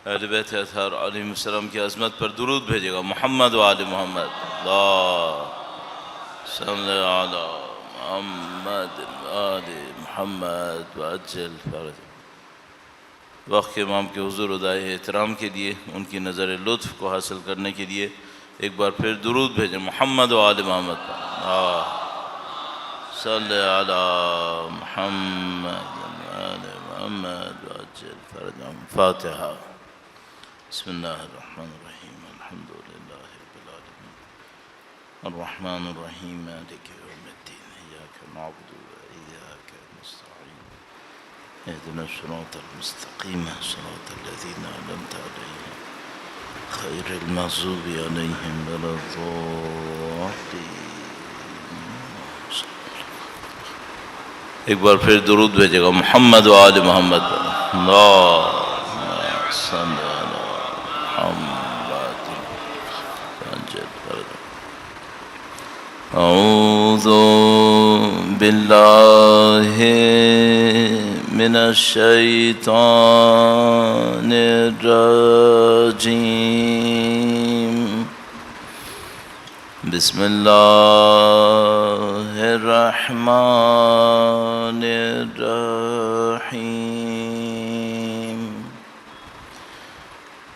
اہل بیت اطہار علیہ السلام کی عظمت پر درود بھیجے گا. محمد و آل محمد. اللہ صلی علی محمد آل محمد وعجل فرج. وقت کے امام کے حضور ادائے احترام کے لیے، ان کی نظر لطف کو حاصل کرنے کے لیے ایک بار پھر درود بھیجیں. محمد و آل محمد. صلی علی محمد آل محمد وعجل فرجهم. فاتحہ. بسم اللہ الرحمن الرحیم. الحمد للہ رب العالمین الرحمن الرحیم مالک یوم الدین ایاک نعبد وایاک نستعین اهدنا الصراط المستقیم صراط الذین انعمت علیہم غیر المغضوب علیہم ولا الضالین. ایک بار پھر درود بھیجے گا. محمد و آل محمد. اللہم صلی علی محمد. اعوذ باللہ من الشیطان الرجیم. بسم اللہ الرحمن الرحیم.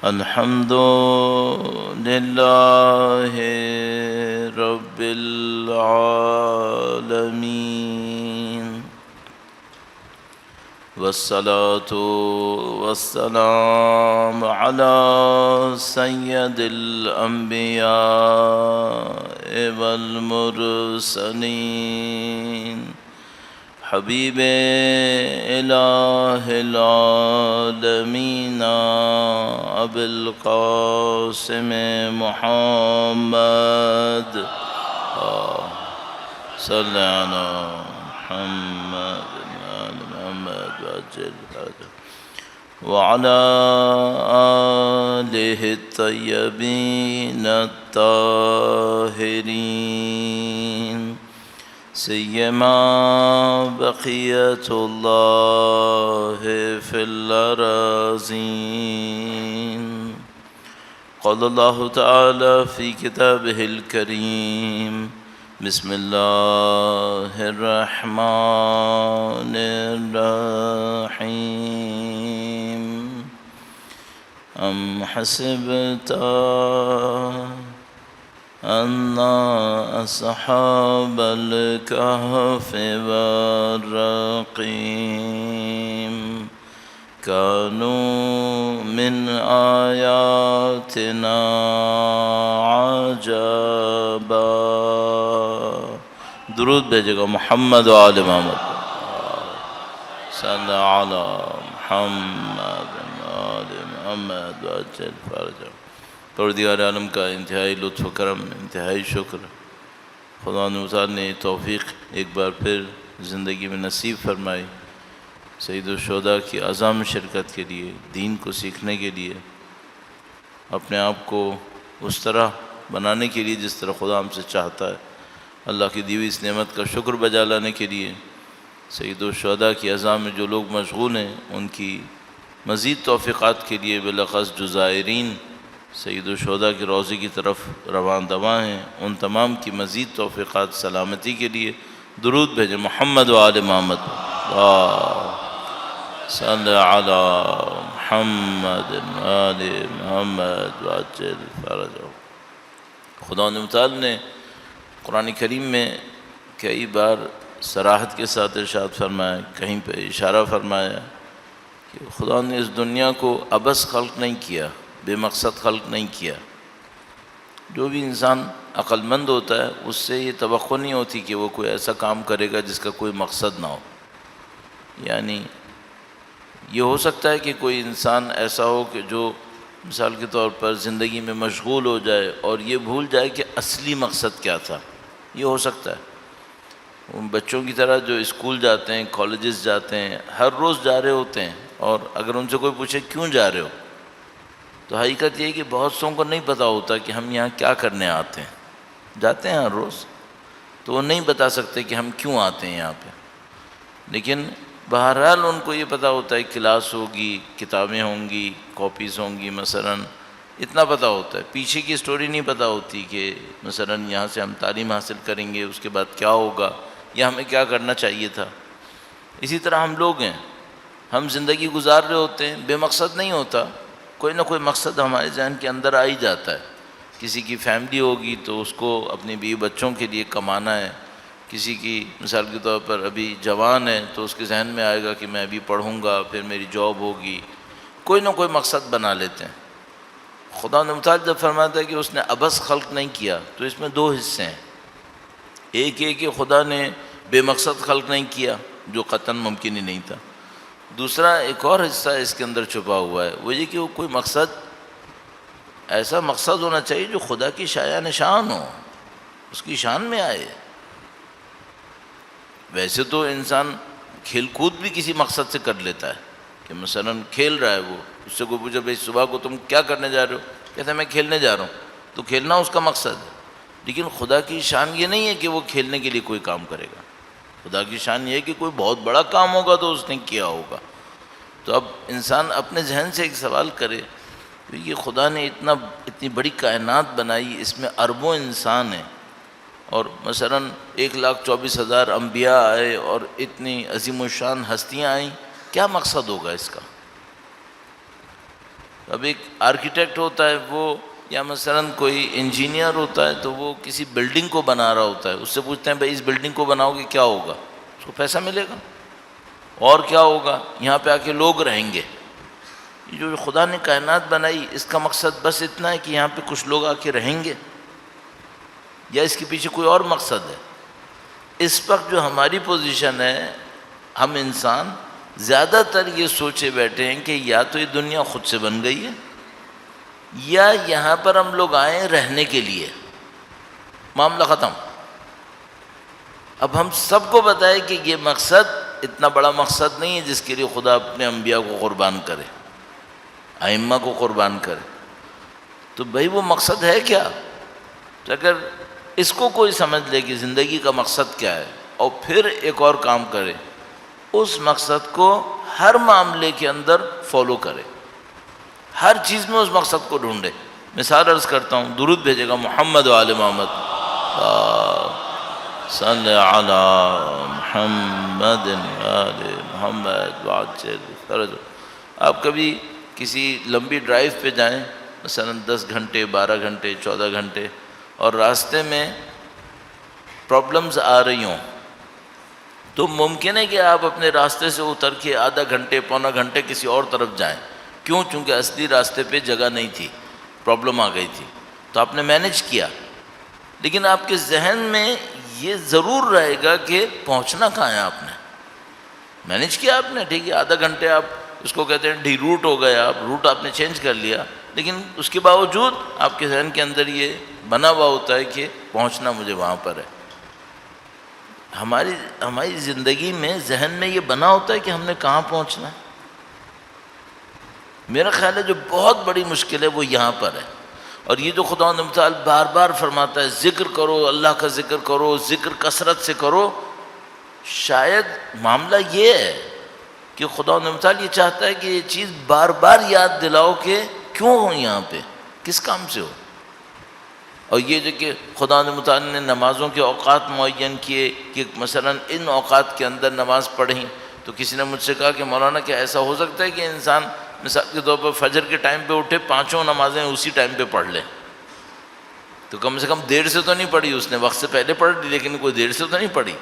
الحمد للہ رب العالمین والصلاة والسلام على سید الانبیاء والمرسلین حبیب الہ العالمین ابی القاسم محمد صلی علی محمد وعلى آلہ الطیبین الطاہرین سیما بقیت اللہ فی الارضین. قال اللہ تعالی فی کتابہ الکریم. بسم اللہ الرحمن الرحیم. ام حسبت ان اصحاب الکہف والرقیم كانوا من آیاتنا عجبا. درود بھیجے گا. محمد و آل محمد. صلی علی محمد آل محمد وعجل فرجهم. پروردگار عالم کا انتہائی لطف و کرم، انتہائی شکر. خدا متعال نے توفیق ایک بار پھر زندگی میں نصیب فرمائی سید الشہداء کی عظام شرکت کے لیے، دین کو سیکھنے کے لیے، اپنے آپ کو اس طرح بنانے کے لیے جس طرح خدا ہم سے چاہتا ہے. اللہ کی دی ہوئی اس نعمت کا شکر بجا لانے کے لیے سید الشہداء کی عظام میں جو لوگ مشغول ہیں ان کی مزید توفیقات کے لیے بالاخص جو زائرین سید الشہداء کی روضے کی طرف رواں دواں ہیں ان تمام کی مزید توفیقات سلامتی کے لیے درود بھیجیں. محمد و آل محمد. صلی علی محمد آل محمد وعجل فرجهم. خدا متعال نے قرآن کریم میں کئی بار صراحت کے ساتھ ارشاد فرمایا، کہیں پہ اشارہ فرمایا کہ خدا نے اس دنیا کو عبث خلق نہیں کیا، بے مقصد خلق نہیں کیا. جو بھی انسان عقل مند ہوتا ہے اس سے یہ توقع نہیں ہوتی کہ وہ کوئی ایسا کام کرے گا جس کا کوئی مقصد نہ ہو. یعنی یہ ہو سکتا ہے کہ کوئی انسان ایسا ہو کہ جو مثال کے طور پر زندگی میں مشغول ہو جائے اور یہ بھول جائے کہ اصلی مقصد کیا تھا. یہ ہو سکتا ہے. ان بچوں کی طرح جو اسکول جاتے ہیں، کالجز جاتے ہیں، ہر روز جا رہے ہوتے ہیں، اور اگر ان سے کوئی پوچھے کیوں جا رہے ہو تو حقیقت یہ ہے کہ بہت سو کو نہیں پتہ ہوتا کہ ہم یہاں کیا کرنے آتے ہیں. جاتے ہیں ہر روز تو وہ نہیں بتا سکتے کہ ہم کیوں آتے ہیں یہاں پہ. لیکن بہرحال ان کو یہ پتہ ہوتا ہے کلاس ہوگی، کتابیں ہوں گی، کاپیز ہوں گی مثلاً، اتنا پتہ ہوتا ہے، پیچھے کی سٹوری نہیں پتہ ہوتی کہ مثلاً یہاں سے ہم تعلیم حاصل کریں گے، اس کے بعد کیا ہوگا یا ہمیں کیا کرنا چاہیے تھا۔ اسی طرح ہم لوگ ہیں، ہم زندگی گزار رہے ہوتے ہیں، بے مقصد نہیں ہوتا، کوئی نہ کوئی مقصد ہمارے ذہن کے اندر آ ہی جاتا ہے۔ کسی کی فیملی ہوگی تو اس کو اپنی بیوی بچوں کے لیے کمانا ہے، کسی کی مثال کے طور پر ابھی جوان ہے تو اس کے ذہن میں آئے گا کہ میں ابھی پڑھوں گا، پھر میری جاب ہوگی، کوئی نہ کوئی مقصد بنا لیتے ہیں۔ خدا متعال جب فرماتا ہے کہ اس نے عبث خلق نہیں کیا تو اس میں دو حصے ہیں، ایک یہ کہ خدا نے بے مقصد خلق نہیں کیا جو قطعاً ممکن ہی نہیں تھا، دوسرا ایک اور حصہ اس کے اندر چھپا ہوا ہے، وہ یہ کہ وہ کوئی مقصد، ایسا مقصد ہونا چاہیے جو خدا کی شایع نشان ہو، اس کی شان میں آئے۔ ویسے تو انسان کھیل کود بھی کسی مقصد سے کر لیتا ہے کہ مثلا کھیل رہا ہے، وہ اس سے کوئی پوچھے بھائی صبح کو تم کیا کرنے جا رہے ہو، کہتا ہے میں کھیلنے جا رہا ہوں، تو کھیلنا اس کا مقصد ہے۔ لیکن خدا کی شان یہ نہیں ہے کہ وہ کھیلنے کے لیے کوئی کام کرے گا، خدا کی شان یہ ہے کہ کوئی بہت بڑا کام ہوگا تو اس نے کیا ہوگا۔ تو اب انسان اپنے ذہن سے ایک سوال کرے کہ یہ خدا نے اتنی بڑی کائنات بنائی، اس میں اربوں انسان ہیں، اور مثلا 1,24,000 انبیاء آئے اور اتنی عظیم الشان ہستیاں آئیں، کیا مقصد ہوگا اس کا؟ اب ایک آرکیٹیکٹ ہوتا ہے وہ، یا مثلا کوئی انجینئر ہوتا ہے تو وہ کسی بلڈنگ کو بنا رہا ہوتا ہے، اس سے پوچھتے ہیں بھائی اس بلڈنگ کو بناؤ گے کیا ہوگا؟ اس کو پیسہ ملے گا، اور کیا ہوگا؟ یہاں پہ آ کے لوگ رہیں گے۔ یہ جو خدا نے کائنات بنائی اس کا مقصد بس اتنا ہے کہ یہاں پہ کچھ لوگ آ کے رہیں گے، یا اس کے پیچھے کوئی اور مقصد ہے؟ اس وقت جو ہماری پوزیشن ہے، ہم انسان زیادہ تر یہ سوچے بیٹھے ہیں کہ یا تو یہ دنیا خود سے بن گئی ہے، یا یہاں پر ہم لوگ آئے ہیں رہنے کے لیے، معاملہ ختم۔ اب ہم سب کو بتائے کہ یہ مقصد اتنا بڑا مقصد نہیں ہے جس کے لیے خدا اپنے انبیاء کو قربان کرے، ائمہ کو قربان کرے، تو بھائی وہ مقصد ہے کیا؟ تو اگر اس کو کوئی سمجھ لے کہ زندگی کا مقصد کیا ہے، اور پھر ایک اور کام کرے، اس مقصد کو ہر معاملے کے اندر فالو کرے، ہر چیز میں اس مقصد کو ڈھونڈے۔ مثال عرض کرتا ہوں، درود بھیجے گا محمد و آل محمد، صلی علی محمد آل محمد وعجل فرجہ۔ آپ کبھی کسی لمبی ڈرائیو پہ جائیں، مثلا 10 گھنٹے 12 گھنٹے 14 گھنٹے، اور راستے میں پرابلمز آ رہی ہوں، تو ممکن ہے کہ آپ اپنے راستے سے اتر کے آدھا گھنٹے پونا گھنٹے کسی اور طرف جائیں، کیوں؟ چونکہ اصلی راستے پہ جگہ نہیں تھی، پرابلم آ گئی تھی، تو آپ نے مینیج کیا، لیکن آپ کے ذہن میں یہ ضرور رہے گا کہ پہنچنا کہاں ہے۔ آپ نے مینیج کیا، آپ نے ٹھیک ہے، آدھا گھنٹے آپ اس کو کہتے ہیں ڈی روٹ ہو گیا، روٹ آپ نے چینج کر لیا، لیکن اس کے باوجود آپ کے ذہن کے اندر یہ بنا ہوا ہوتا ہے کہ پہنچنا مجھے وہاں پر ہے۔ ہماری زندگی میں ذہن میں یہ بنا ہوتا ہے کہ ہم نے کہاں پہنچنا ہے۔ میرا خیال ہے جو بہت بڑی مشکل ہے وہ یہاں پر ہے، اور یہ جو خدا متعال بار بار فرماتا ہے ذکر کرو، اللہ کا ذکر کرو، ذکر کثرت سے کرو، شاید معاملہ یہ ہے کہ خدا متعال یہ چاہتا ہے کہ یہ چیز بار بار یاد دلاؤ کہ کیوں ہو یہاں پہ، کس کام سے ہو۔ اور یہ جو کہ خدا متعال نے نمازوں کے اوقات معین کیے کہ مثلا ان اوقات کے اندر نماز پڑھیں، تو کسی نے مجھ سے کہا کہ مولانا کیا ایسا ہو سکتا ہے کہ انسان مثال کے طور پر فجر کے ٹائم پہ اٹھے، 5 نمازیں اسی ٹائم پہ پڑھ لے؟ تو کم سے کم دیر سے تو نہیں پڑھی اس نے، وقت سے پہلے پڑھ لی لیکن کوئی دیر سے تو نہیں پڑھی۔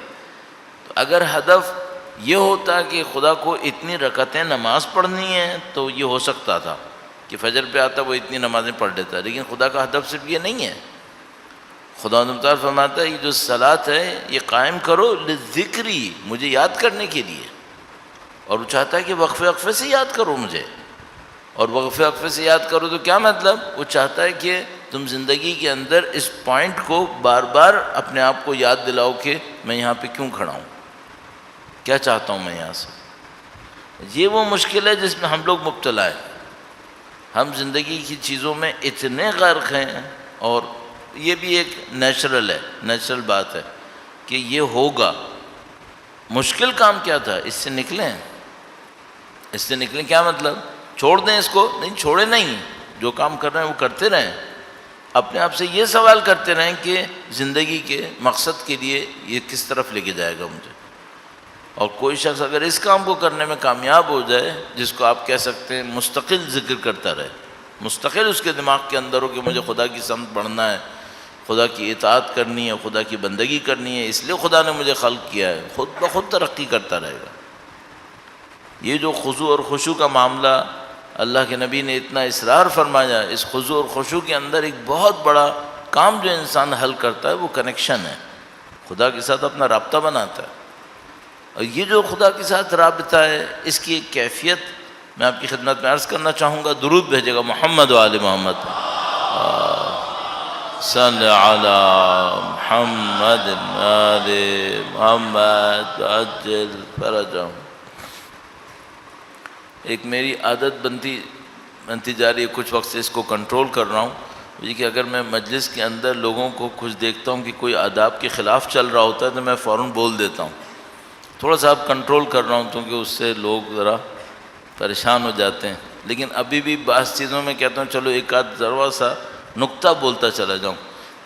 تو اگر ہدف یہ ہوتا کہ خدا کو اتنی رکعتیں نماز پڑھنی ہے تو یہ ہو سکتا تھا کہ فجر پہ آتا وہ اتنی نمازیں پڑھ لیتا، لیکن خدا کا ہدف صرف یہ نہیں ہے۔ خدا تعالیٰ فرماتا ہے یہ جو صلاۃ ہے یہ قائم کرو لذکری، مجھے یاد کرنے کے لیے، اور وہ چاہتا ہے کہ وقفے وقفے سے یاد کرو مجھے، اور وقفے وقفے سے یاد کرو تو کیا مطلب؟ وہ چاہتا ہے کہ تم زندگی کے اندر اس پوائنٹ کو بار بار اپنے آپ کو یاد دلاؤ کہ میں یہاں پہ کیوں کھڑا ہوں، کیا چاہتا ہوں میں یہاں سے۔ یہ وہ مشکل ہے جس میں ہم لوگ مبتلا ہیں، ہم زندگی کی چیزوں میں اتنے غرق ہیں، اور یہ بھی ایک نیچرل بات ہے کہ یہ ہوگا، مشکل کام کیا تھا؟ اس سے نکلیں، اس سے نکلیں. کیا مطلب؟ چھوڑ دیں اس کو؟ نہیں، چھوڑے نہیں، جو کام کر رہے ہیں وہ کرتے رہیں. اپنے آپ سے یہ سوال کرتے رہیں کہ زندگی کے مقصد کے لیے یہ کس طرف لے کے جائے گا مجھے. اور کوئی شخص اگر اس کام کو کرنے میں کامیاب ہو جائے، جس کو آپ کہہ سکتے ہیں مستقل ذکر کرتا رہے، مستقل اس کے دماغ کے اندر ہو کہ مجھے خدا کی سمت بڑھنا ہے، خدا کی اطاعت کرنی ہے، خدا کی بندگی کرنی ہے، اس لیے خدا نے مجھے خلق کیا ہے، خود بخود ترقی کرتا رہے گا. یہ جو خضوع اور خشوع کا معاملہ اللہ کے نبی نے اتنا اصرار فرمایا، اس خضوع اور خشوع کے اندر ایک بہت بڑا کام جو انسان حل کرتا ہے وہ کنیکشن ہے، خدا کے ساتھ اپنا رابطہ بناتا ہے. اور یہ جو خدا کے ساتھ رابطہ ہے، اس کی ایک کیفیت میں آپ کی خدمت میں عرض کرنا چاہوں گا. درود بھیجے گا محمد و آل محمد. صلی علی محمد آل محمد عجل فرجہم. ایک میری عادت بنتی جا رہی ہے، کچھ وقت سے اس کو کنٹرول کر رہا ہوں کہ اگر میں مجلس کے اندر لوگوں کو کچھ دیکھتا ہوں کہ کوئی آداب کے خلاف چل رہا ہوتا ہے تو میں فوراً بول دیتا ہوں. تھوڑا سا اب کنٹرول کر رہا ہوں کیونکہ اس سے لوگ ذرا پریشان ہو جاتے ہیں. لیکن ابھی بھی بعض چیزوں میں کہتا ہوں چلو ایک آدھ ضرور سا نقطہ بولتا چلا جاؤں.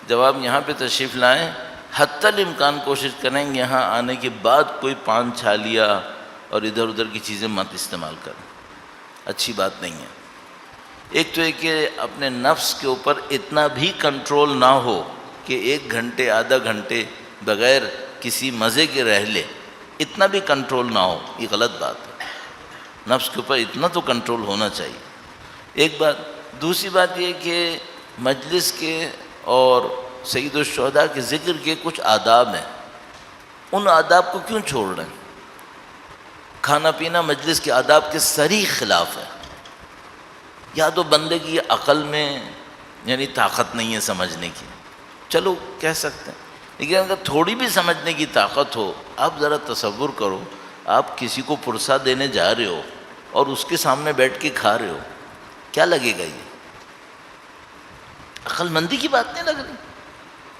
جب آپ یہاں پہ تشریف لائیں، حتی الامکان کوشش کریں گے یہاں آنے کے بعد کوئی پان چھالیا اور ادھر ادھر کی چیزیں مت استعمال کریں، اچھی بات نہیں ہے. ایک تو یہ کہ اپنے نفس کے اوپر اتنا بھی کنٹرول نہ ہو کہ 1 گھنٹے آدھا گھنٹے بغیر کسی مزے کے رہ لے، اتنا بھی کنٹرول نہ ہو، یہ غلط بات ہے. نفس کے اوپر اتنا تو کنٹرول ہونا چاہیے، ایک بات. دوسری بات یہ کہ مجلس کے اور سید الشہداء کے ذکر کے کچھ آداب ہیں، ان آداب کو کیوں چھوڑ رہے ہیں؟ کھانا پینا مجلس کے آداب کے صریح خلاف ہے. یا تو بندے کی عقل میں یعنی طاقت نہیں ہے سمجھنے کی، چلو کہہ سکتے ہیں، لیکن اگر تھوڑی بھی سمجھنے کی طاقت ہو، آپ ذرا تصور کرو آپ کسی کو پرسہ دینے جا رہے ہو اور اس کے سامنے بیٹھ کے کھا رہے ہو، کیا لگے گا؟ یہ عقل مندی کی بات نہیں لگ رہی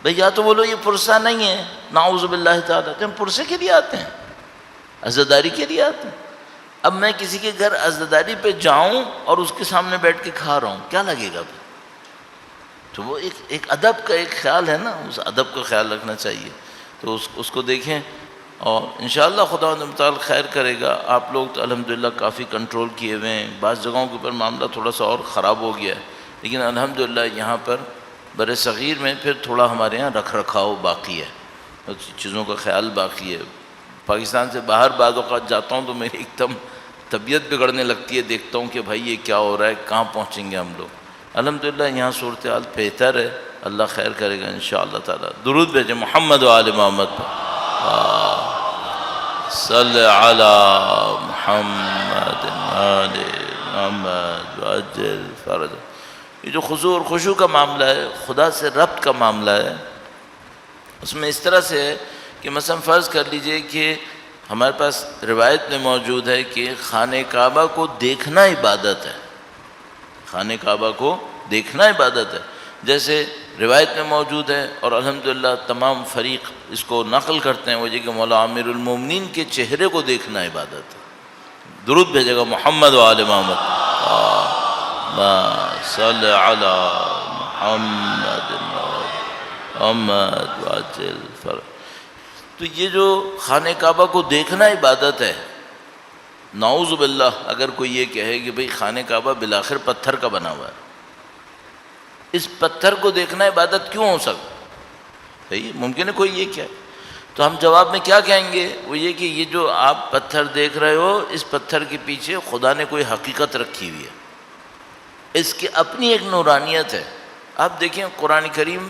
بھئی. یا تو بولو یہ پرسہ نہیں ہے، نعوذ باللہ تعالیٰ، تو ہم پرسے کے لیے آتے ہیں، عزاداری کے لیے آتے ہیں. اب میں کسی کے گھر عزاداری پہ جاؤں اور اس کے سامنے بیٹھ کے کھا رہا ہوں، کیا لگے گا؟ تو وہ ایک ادب کا ایک خیال ہے نا، اس ادب کا خیال رکھنا چاہیے. تو اس کو دیکھیں اور انشاءاللہ خدا تعالیٰ خیر کرے گا. آپ لوگ تو الحمدللہ کافی کنٹرول کیے ہوئے ہیں، بعض جگہوں کے اوپر معاملہ تھوڑا سا اور خراب ہو گیا ہے، لیکن الحمدللہ یہاں پر بر صغیر میں پھر تھوڑا ہمارے یہاں رکھ رکھاؤ باقی ہے، چیزوں کا خیال باقی ہے. پاکستان سے باہر بعض اوقات جاتا ہوں تو میری ایک دم طبیعت بگڑنے لگتی ہے، دیکھتا ہوں کہ بھائی یہ کیا ہو رہا ہے، کہاں پہنچیں گے ہم لوگ. الحمدللہ یہاں صورتحال بہتر ہے، اللہ خیر کرے گا انشاءاللہ تعالی. درود بھیجیں محمد و آل محمد پر. صلی علی محمد آل محمد وعجل فرج. یہ جو خضوع اور خشوع کا معاملہ ہے، خدا سے ربط کا معاملہ ہے، اس میں اس طرح سے ہے کہ مثلا فرض کر لیجئے کہ ہمارے پاس روایت میں موجود ہے کہ خانہ کعبہ کو دیکھنا عبادت ہے. خانہ کعبہ کو دیکھنا عبادت ہے، جیسے روایت میں موجود ہے اور الحمدللہ تمام فریق اس کو نقل کرتے ہیں، وہ یہ کہ مولا امیر المومنین کے چہرے کو دیکھنا عبادت ہے. درود بھیجے گا محمد و آل محمد. صلی علی محمد محمد وعجل فرج. تو یہ جو خانہ کعبہ کو دیکھنا عبادت ہے، نعوذ باللہ اگر کوئی یہ کہے کہ بھئی خانہ کعبہ بالآخر پتھر کا بنا ہوا ہے، اس پتھر کو دیکھنا عبادت کیوں ہو سکتا؟ صحیح ممکن ہے کوئی یہ کہے، تو ہم جواب میں کیا کہیں گے؟ وہ یہ کہ یہ جو آپ پتھر دیکھ رہے ہو، اس پتھر کے پیچھے خدا نے کوئی حقیقت رکھی ہوئی ہے، اس کی اپنی ایک نورانیت ہے. آپ دیکھیں قرآن کریم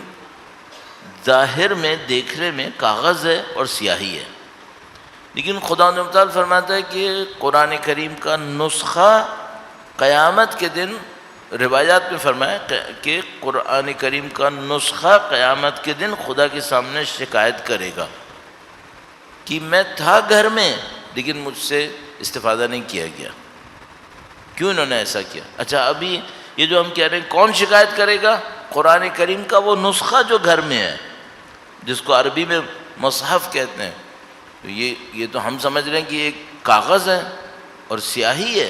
ظاہر میں دیکھنے میں کاغذ ہے اور سیاہی ہے، لیکن خدا تعالیٰ فرماتا ہے کہ قرآن کریم کا نسخہ قیامت کے دن، روایات میں فرمایا کہ قرآن کریم کا نسخہ قیامت کے دن خدا کے سامنے شکایت کرے گا کہ میں تھا گھر میں لیکن مجھ سے استفادہ نہیں کیا گیا، کیوں انہوں نے ایسا کیا؟ اچھا ابھی یہ جو ہم کہہ رہے ہیں کون شکایت کرے گا؟ قرآن کریم کا وہ نسخہ جو گھر میں ہے، جس کو عربی میں مصحف کہتے ہیں، تو یہ تو ہم سمجھ رہے ہیں کہ ایک کاغذ ہے اور سیاہی ہے،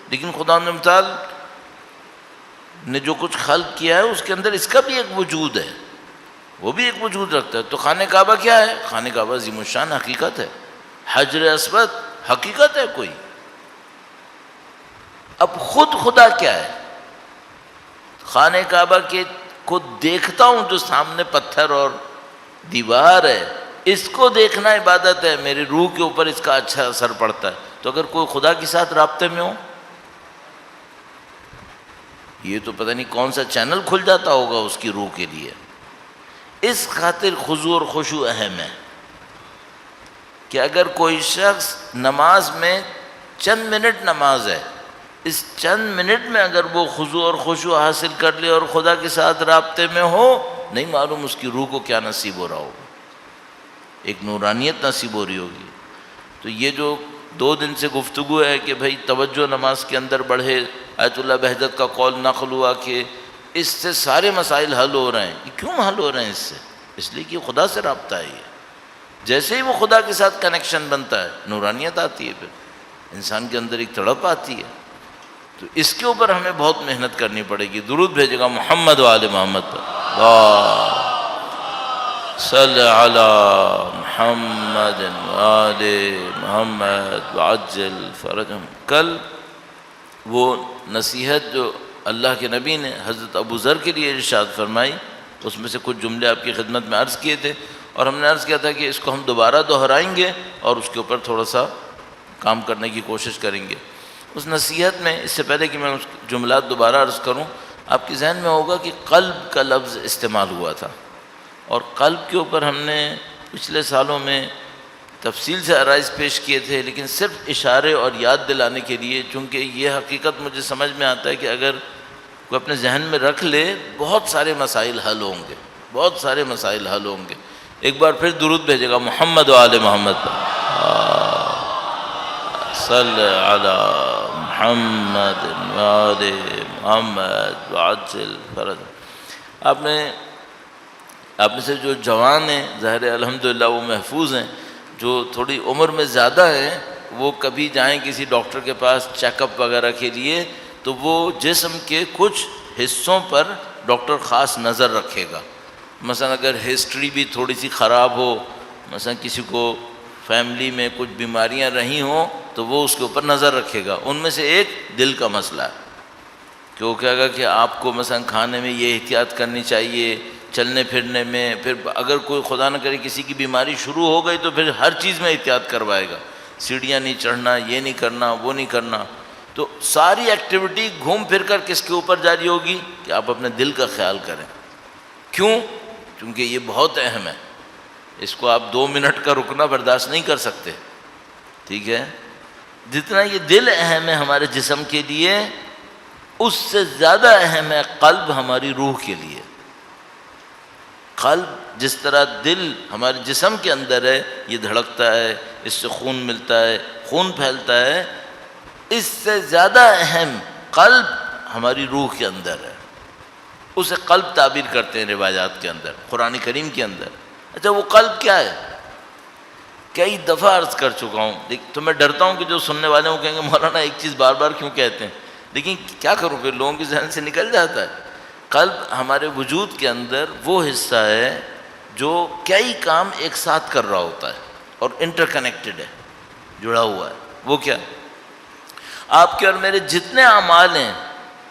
لیکن خدا متعال نے جو کچھ خلق کیا ہے اس کے اندر اس کا بھی ایک وجود ہے، وہ بھی ایک وجود رکھتا ہے۔ تو خانہ کعبہ کیا ہے؟ خانہ کعبہ عظیم الشان حقیقت ہے، حجر اسود حقیقت ہے کوئی۔ اب خود خدا کیا ہے؟ خانہ کعبہ کے کو دیکھتا ہوں جو سامنے پتھر اور دیوار ہے، اس کو دیکھنا عبادت ہے، میری روح کے اوپر اس کا اچھا اثر پڑتا ہے۔ تو اگر کوئی خدا کے ساتھ رابطے میں ہو، یہ تو پتہ نہیں کون سا چینل کھل جاتا ہوگا اس کی روح کے لیے۔ اس خاطر خضوع اور خشوع اہم ہے کہ اگر کوئی شخص نماز میں چند منٹ نماز ہے، اس چند منٹ میں اگر وہ خضوع اور خشوع حاصل کر لے اور خدا کے ساتھ رابطے میں ہو، نہیں معلوم اس کی روح کو کیا نصیب ہو رہا ہوگا، ایک نورانیت نصیب ہو رہی ہوگی۔ تو یہ جو 2 دن سے گفتگو ہے کہ بھائی توجہ نماز کے اندر بڑھے، آیت اللہ بہجت کا قول نقل ہوا کہ اس سے سارے مسائل حل ہو رہے ہیں۔ یہ کیوں حل ہو رہے ہیں اس سے؟ اس لیے کہ خدا سے رابطہ ہے یہ۔ جیسے ہی وہ خدا کے ساتھ کنیکشن بنتا ہے، نورانیت آتی ہے، پھر انسان کے اندر ایک تڑپ آتی ہے۔ تو اس کے اوپر ہمیں بہت محنت کرنی پڑے گی۔ درود بھیجے گا محمد و آل محمد پر، صلی علی محمد و آل محمد وعجل فرجہم۔ کل وہ نصیحت جو اللہ کے نبی نے حضرت ابو ذر کے لیے ارشاد فرمائی، اس میں سے کچھ جملے آپ کی خدمت میں عرض کیے تھے، اور ہم نے عرض کیا تھا کہ اس کو ہم دوبارہ دہرائیں گے اور اس کے اوپر تھوڑا سا کام کرنے کی کوشش کریں گے۔ اس نصیحت میں، اس سے پہلے کہ میں اس جملات دوبارہ عرض کروں، آپ کے ذہن میں ہوگا کہ قلب کا لفظ استعمال ہوا تھا، اور قلب کے اوپر ہم نے پچھلے سالوں میں تفصیل سے عرائض پیش کیے تھے، لیکن صرف اشارے اور یاد دلانے کے لیے، چونکہ یہ حقیقت مجھے سمجھ میں آتا ہے کہ اگر کوئی اپنے ذہن میں رکھ لے، بہت سارے مسائل حل ہوں گے، بہت سارے مسائل حل ہوں گے۔ ایک بار پھر درود بھیجے گا محمد و آل محمد پر، صلی علی محمد و آل محمد وعجل فرج۔ آپ میں سے جو جوان ہیں، ظاہر ہے الحمدللہ وہ محفوظ ہیں، جو تھوڑی عمر میں زیادہ ہیں وہ کبھی جائیں کسی ڈاکٹر کے پاس چیک اپ وغیرہ کے لیے، تو وہ جسم کے کچھ حصوں پر ڈاکٹر خاص نظر رکھے گا۔ مثلا اگر ہسٹری بھی تھوڑی سی خراب ہو، مثلا کسی کو فیملی میں کچھ بیماریاں رہی ہوں، تو وہ اس کے اوپر نظر رکھے گا۔ ان میں سے ایک دل کا مسئلہ ہے کہ وہ کہے گا کہ آپ کو مثلا کھانے میں یہ احتیاط کرنی چاہیے، چلنے پھرنے میں، پھر اگر کوئی خدا نہ کرے کسی کی بیماری شروع ہو گئی تو پھر ہر چیز میں احتیاط کروائے گا، سیڑھیاں نہیں چڑھنا، یہ نہیں کرنا، وہ نہیں کرنا۔ تو ساری ایکٹیویٹی گھوم پھر کر کس کے اوپر جاری ہوگی کہ آپ اپنے دل کا خیال کریں۔ کیوں؟ کیونکہ یہ بہت اہم ہے، اس کو آپ 2 منٹ کا رکنا برداشت نہیں کر سکتے، ٹھیک ہے؟ جتنا یہ دل اہم ہے ہمارے جسم کے لیے، اس سے زیادہ اہم ہے قلب ہماری روح کے لیے۔ قلب جس طرح دل ہمارے جسم کے اندر ہے، یہ دھڑکتا ہے، اس سے خون ملتا ہے، خون پھیلتا ہے، اس سے زیادہ اہم قلب ہماری روح کے اندر ہے۔ اسے قلب تعبیر کرتے ہیں روایات کے اندر، قرآن کریم کے اندر۔ اچھا وہ قلب کیا ہے؟ کئی دفعہ عرض کر چکا ہوں، تو میں ڈرتا ہوں کہ جو سننے والے وہ کہیں گے مولانا ایک چیز بار بار کیوں کہتے ہیں، لیکن کیا کروں پھر لوگوں کے ذہن سے نکل جاتا ہے۔ قلب ہمارے وجود کے اندر وہ حصہ ہے جو کئی کام ایک ساتھ کر رہا ہوتا ہے اور انٹر کنیکٹڈ ہے، جڑا ہوا ہے۔ وہ کیا؟ آپ کے اور میرے جتنے اعمال ہیں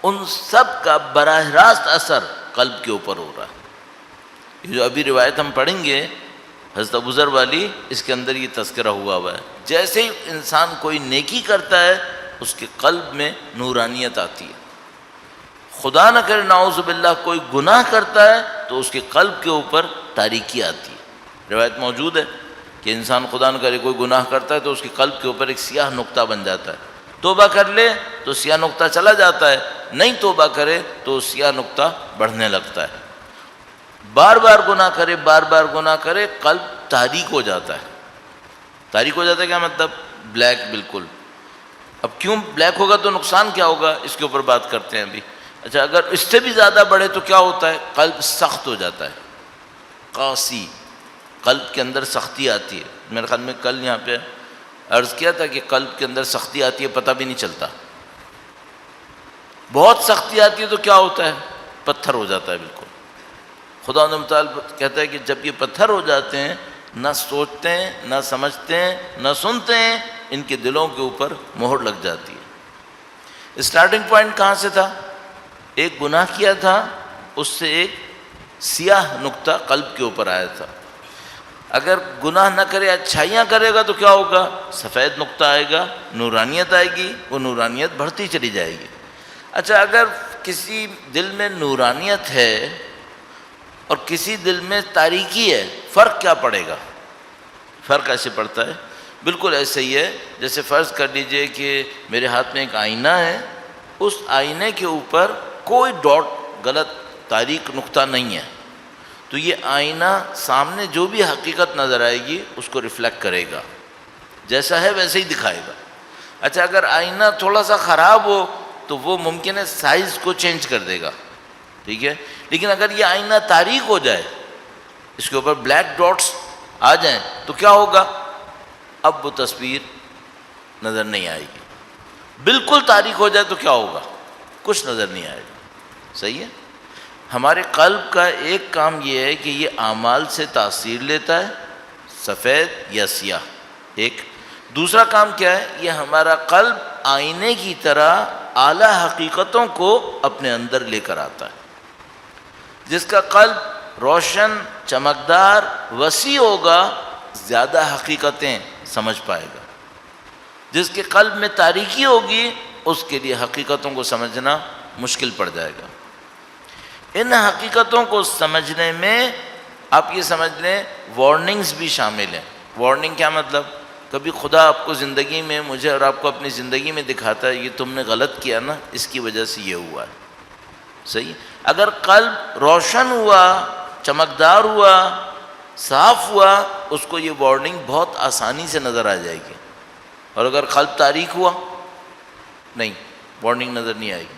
ان سب کا براہ راست اثر قلب کے اوپر ہو رہا ہے۔ یہ جو ابھی روایت ہم پڑھیں گے حضرت ابو ذر والی، اس کے اندر یہ تذکرہ ہوا ہے۔ جیسے ہی انسان کوئی نیکی کرتا ہے اس کے قلب میں نورانیت آتی ہے۔ خدا نہ کرے نعوذ باللہ کوئی گناہ کرتا ہے تو اس کے قلب کے اوپر تاریکی آتی ہے۔ روایت موجود ہے کہ انسان خدا نہ کرے کوئی گناہ کرتا ہے تو اس کے قلب کے اوپر ایک سیاہ نقطہ بن جاتا ہے، توبہ کر لے تو سیاہ نقطہ چلا جاتا ہے، نہیں توبہ کرے تو سیاہ نقطہ بڑھنے لگتا ہے۔ بار بار گناہ کرے، بار بار گناہ کرے، قلب تاریک ہو جاتا ہے۔ تاریک ہو جاتا ہے کیا مطلب؟ بلیک، بالکل۔ اب کیوں بلیک ہوگا تو نقصان کیا ہوگا، اس کے اوپر بات کرتے ہیں ابھی۔ اچھا اگر اس سے بھی زیادہ بڑھے تو کیا ہوتا ہے؟ قلب سخت ہو جاتا ہے، قاسی، قلب کے اندر سختی آتی ہے۔ میرے خیال میں کل یہاں پہ عرض کیا تھا کہ قلب کے اندر سختی آتی ہے پتہ بھی نہیں چلتا. بہت سختی آتی ہے تو کیا ہوتا ہے؟ پتھر ہو جاتا ہے بالکل. خدا متعال کہتا ہے کہ جب یہ پتھر ہو جاتے ہیں، نہ سوچتے ہیں، نہ سمجھتے ہیں، نہ سنتے ہیں، ان کے دلوں کے اوپر مہر لگ جاتی ہے. اسٹارٹنگ پوائنٹ کہاں سے تھا؟ ایک گناہ کیا تھا، اس سے ایک سیاہ نقطہ قلب کے اوپر آیا تھا. اگر گناہ نہ کرے، اچھائیاں کرے گا تو کیا ہوگا؟ سفید نقطہ آئے گا، نورانیت آئے گی، وہ نورانیت بڑھتی چلی جائے گی. اچھا، اگر کسی دل میں نورانیت ہے اور کسی دل میں تاریکی ہے، فرق کیا پڑے گا؟ فرق ایسے پڑتا ہے، بالکل ایسے ہی ہے جیسے فرض کر لیجئے کہ میرے ہاتھ میں ایک آئینہ ہے، اس آئینے کے اوپر کوئی ڈاٹ غلط تاریک نقطہ نہیں ہے، تو یہ آئینہ سامنے جو بھی حقیقت نظر آئے گی اس کو ریفلیکٹ کرے گا، جیسا ہے ویسے ہی دکھائے گا. اچھا، اگر آئینہ تھوڑا سا خراب ہو تو وہ ممکن ہے سائز کو چینج کر دے گا، ٹھیک ہے. لیکن اگر یہ آئینہ تاریک ہو جائے، اس کے اوپر بلیک ڈاٹس آ جائیں تو کیا ہوگا؟ اب وہ تصویر نظر نہیں آئے گی. بالکل تاریک ہو جائے تو کیا ہوگا؟ کچھ نظر نہیں آئے گا. صحیح ہے. ہمارے قلب کا ایک کام یہ ہے کہ یہ اعمال سے تاثیر لیتا ہے، سفید یا سیاہ. ایک دوسرا کام کیا ہے؟ یہ ہمارا قلب آئینے کی طرح اعلیٰ حقیقتوں کو اپنے اندر لے کر آتا ہے. جس کا قلب روشن، چمکدار، وسیع ہوگا، زیادہ حقیقتیں سمجھ پائے گا. جس کے قلب میں تاریکی ہوگی، اس کے لیے حقیقتوں کو سمجھنا مشکل پڑ جائے گا. ان حقیقتوں کو سمجھنے میں آپ یہ سمجھ لیں وارننگز بھی شامل ہیں. وارننگ کیا مطلب؟ کبھی خدا آپ کو زندگی میں، مجھے اور آپ کو اپنی زندگی میں دکھاتا ہے یہ تم نے غلط کیا نا، اس کی وجہ سے یہ ہوا ہے. صحیح. اگر قلب روشن ہوا، چمکدار ہوا، صاف ہوا، اس کو یہ وارننگ بہت آسانی سے نظر آ جائے گی. اور اگر قلب تاریک ہوا، نہیں، وارننگ نظر نہیں آئے گی.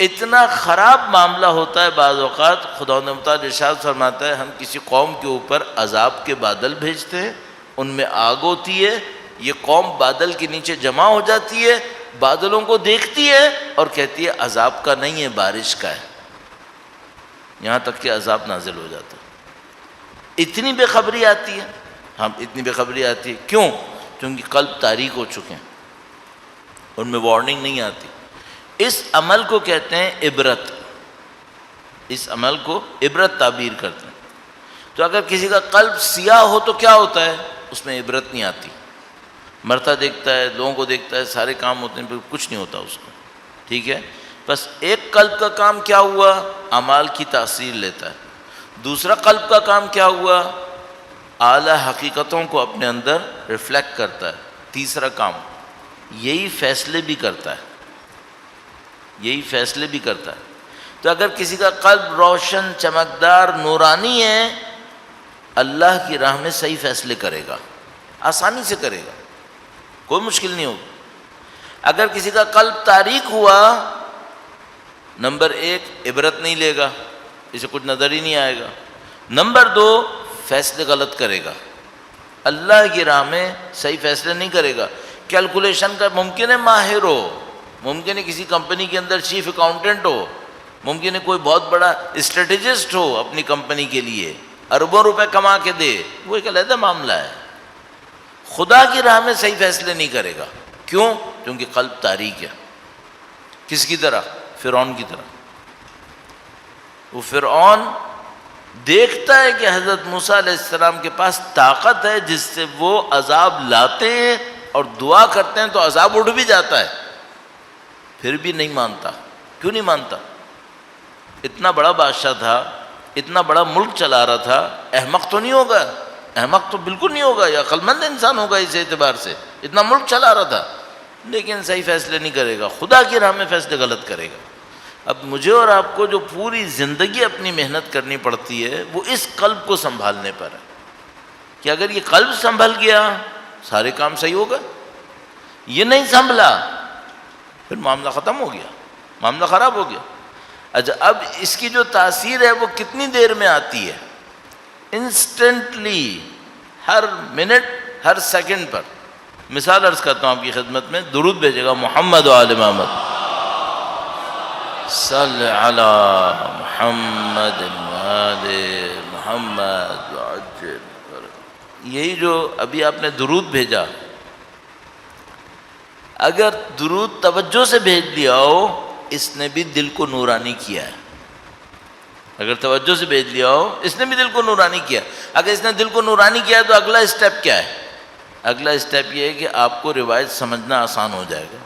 اتنا خراب معاملہ ہوتا ہے بعض اوقات. خدا متعال ارشاد فرماتا ہے ہم کسی قوم کے اوپر عذاب کے بادل بھیجتے ہیں، ان میں آگ ہوتی ہے، یہ قوم بادل کے نیچے جمع ہو جاتی ہے، بادلوں کو دیکھتی ہے اور کہتی ہے عذاب کا نہیں ہے، بارش کا ہے. یہاں تک کہ عذاب نازل ہو جاتا ہے. اتنی بے خبری آتی ہے. اتنی بے خبری آتی ہے. کیوں؟ کیونکہ قلب تاریک ہو چکے ہیں، ان میں وارننگ نہیں آتی. اس عمل کو کہتے ہیں عبرت. اس عمل کو عبرت تعبیر کرتے ہیں. تو اگر کسی کا قلب سیاہ ہو تو کیا ہوتا ہے؟ اس میں عبرت نہیں آتی. مرتا دیکھتا ہے، لوگوں کو دیکھتا ہے، سارے کام ہوتے ہیں، پھر کچھ نہیں ہوتا اس کو. ٹھیک ہے. بس ایک قلب کا کام کیا ہوا؟ اعمال کی تاثیر لیتا ہے. دوسرا قلب کا کام کیا ہوا؟ اعلیٰ حقیقتوں کو اپنے اندر ریفلیکٹ کرتا ہے. تیسرا کام یہی فیصلے بھی کرتا ہے. یہی فیصلے بھی کرتا ہے. تو اگر کسی کا قلب روشن، چمکدار، نورانی ہے، اللہ کی راہ میں صحیح فیصلے کرے گا، آسانی سے کرے گا، کوئی مشکل نہیں ہوگی. اگر کسی کا قلب تاریک ہوا، نمبر ایک عبرت نہیں لے گا، اسے کچھ نظر ہی نہیں آئے گا. نمبر دو فیصلے غلط کرے گا، اللہ کی راہ میں صحیح فیصلے نہیں کرے گا. کیلکولیشن کا ممکن ہے ماہر ہو، ممکن ہے کسی کمپنی کے اندر چیف اکاؤنٹنٹ ہو، ممکن ہے کوئی بہت بڑا اسٹریٹجسٹ ہو اپنی کمپنی کے لیے، اربوں روپے کما کے دے، وہ ایک علیحدہ معاملہ ہے. خدا کی راہ میں صحیح فیصلے نہیں کرے گا. کیوں؟ کیونکہ قلب تاریک ہے. کس کی طرح؟ فرعون کی طرح. وہ فرعون دیکھتا ہے کہ حضرت موسیٰ علیہ السلام کے پاس طاقت ہے جس سے وہ عذاب لاتے ہیں اور دعا کرتے ہیں تو عذاب اٹھ بھی جاتا ہے، پھر بھی نہیں مانتا. کیوں نہیں مانتا؟ اتنا بڑا بادشاہ تھا، اتنا بڑا ملک چلا رہا تھا، احمق تو نہیں ہوگا؟ احمق تو بالکل نہیں ہوگا، یا عقل مند انسان ہوگا اس اعتبار سے. اتنا ملک چلا رہا تھا، لیکن صحیح فیصلے نہیں کرے گا، خدا کی راہ میں فیصلے غلط کرے گا. اب مجھے اور آپ کو جو پوری زندگی اپنی محنت کرنی پڑتی ہے وہ اس قلب کو سنبھالنے پر ہے کہ اگر یہ قلب سنبھل گیا سارے کام صحیح ہوگا. یہ نہیں سنبھلا پھر معاملہ ختم ہو گیا، معاملہ خراب ہو گیا. اچھا، اب اس کی جو تاثیر ہے وہ کتنی دیر میں آتی ہے؟ انسٹنٹلی. ہر منٹ ہر سیکنڈ پر. مثال عرض کرتا ہوں آپ کی خدمت میں, درود بھیجے گا محمد و آل محمد, صلی علی محمد و آل محمد وعجل. یہی جو ابھی آپ نے درود بھیجا, اگر درود توجہ سے بھیج دیا ہو, اس نے بھی دل کو نورانی کیا ہے. اگر توجہ سے بھیج لیا ہو, اس نے بھی دل کو نورانی کیا. اگر اس نے دل کو نورانی کیا ہے تو اگلا اسٹیپ کیا ہے؟ اگلا اسٹیپ یہ ہے کہ آپ کو روایت سمجھنا آسان ہو جائے گا,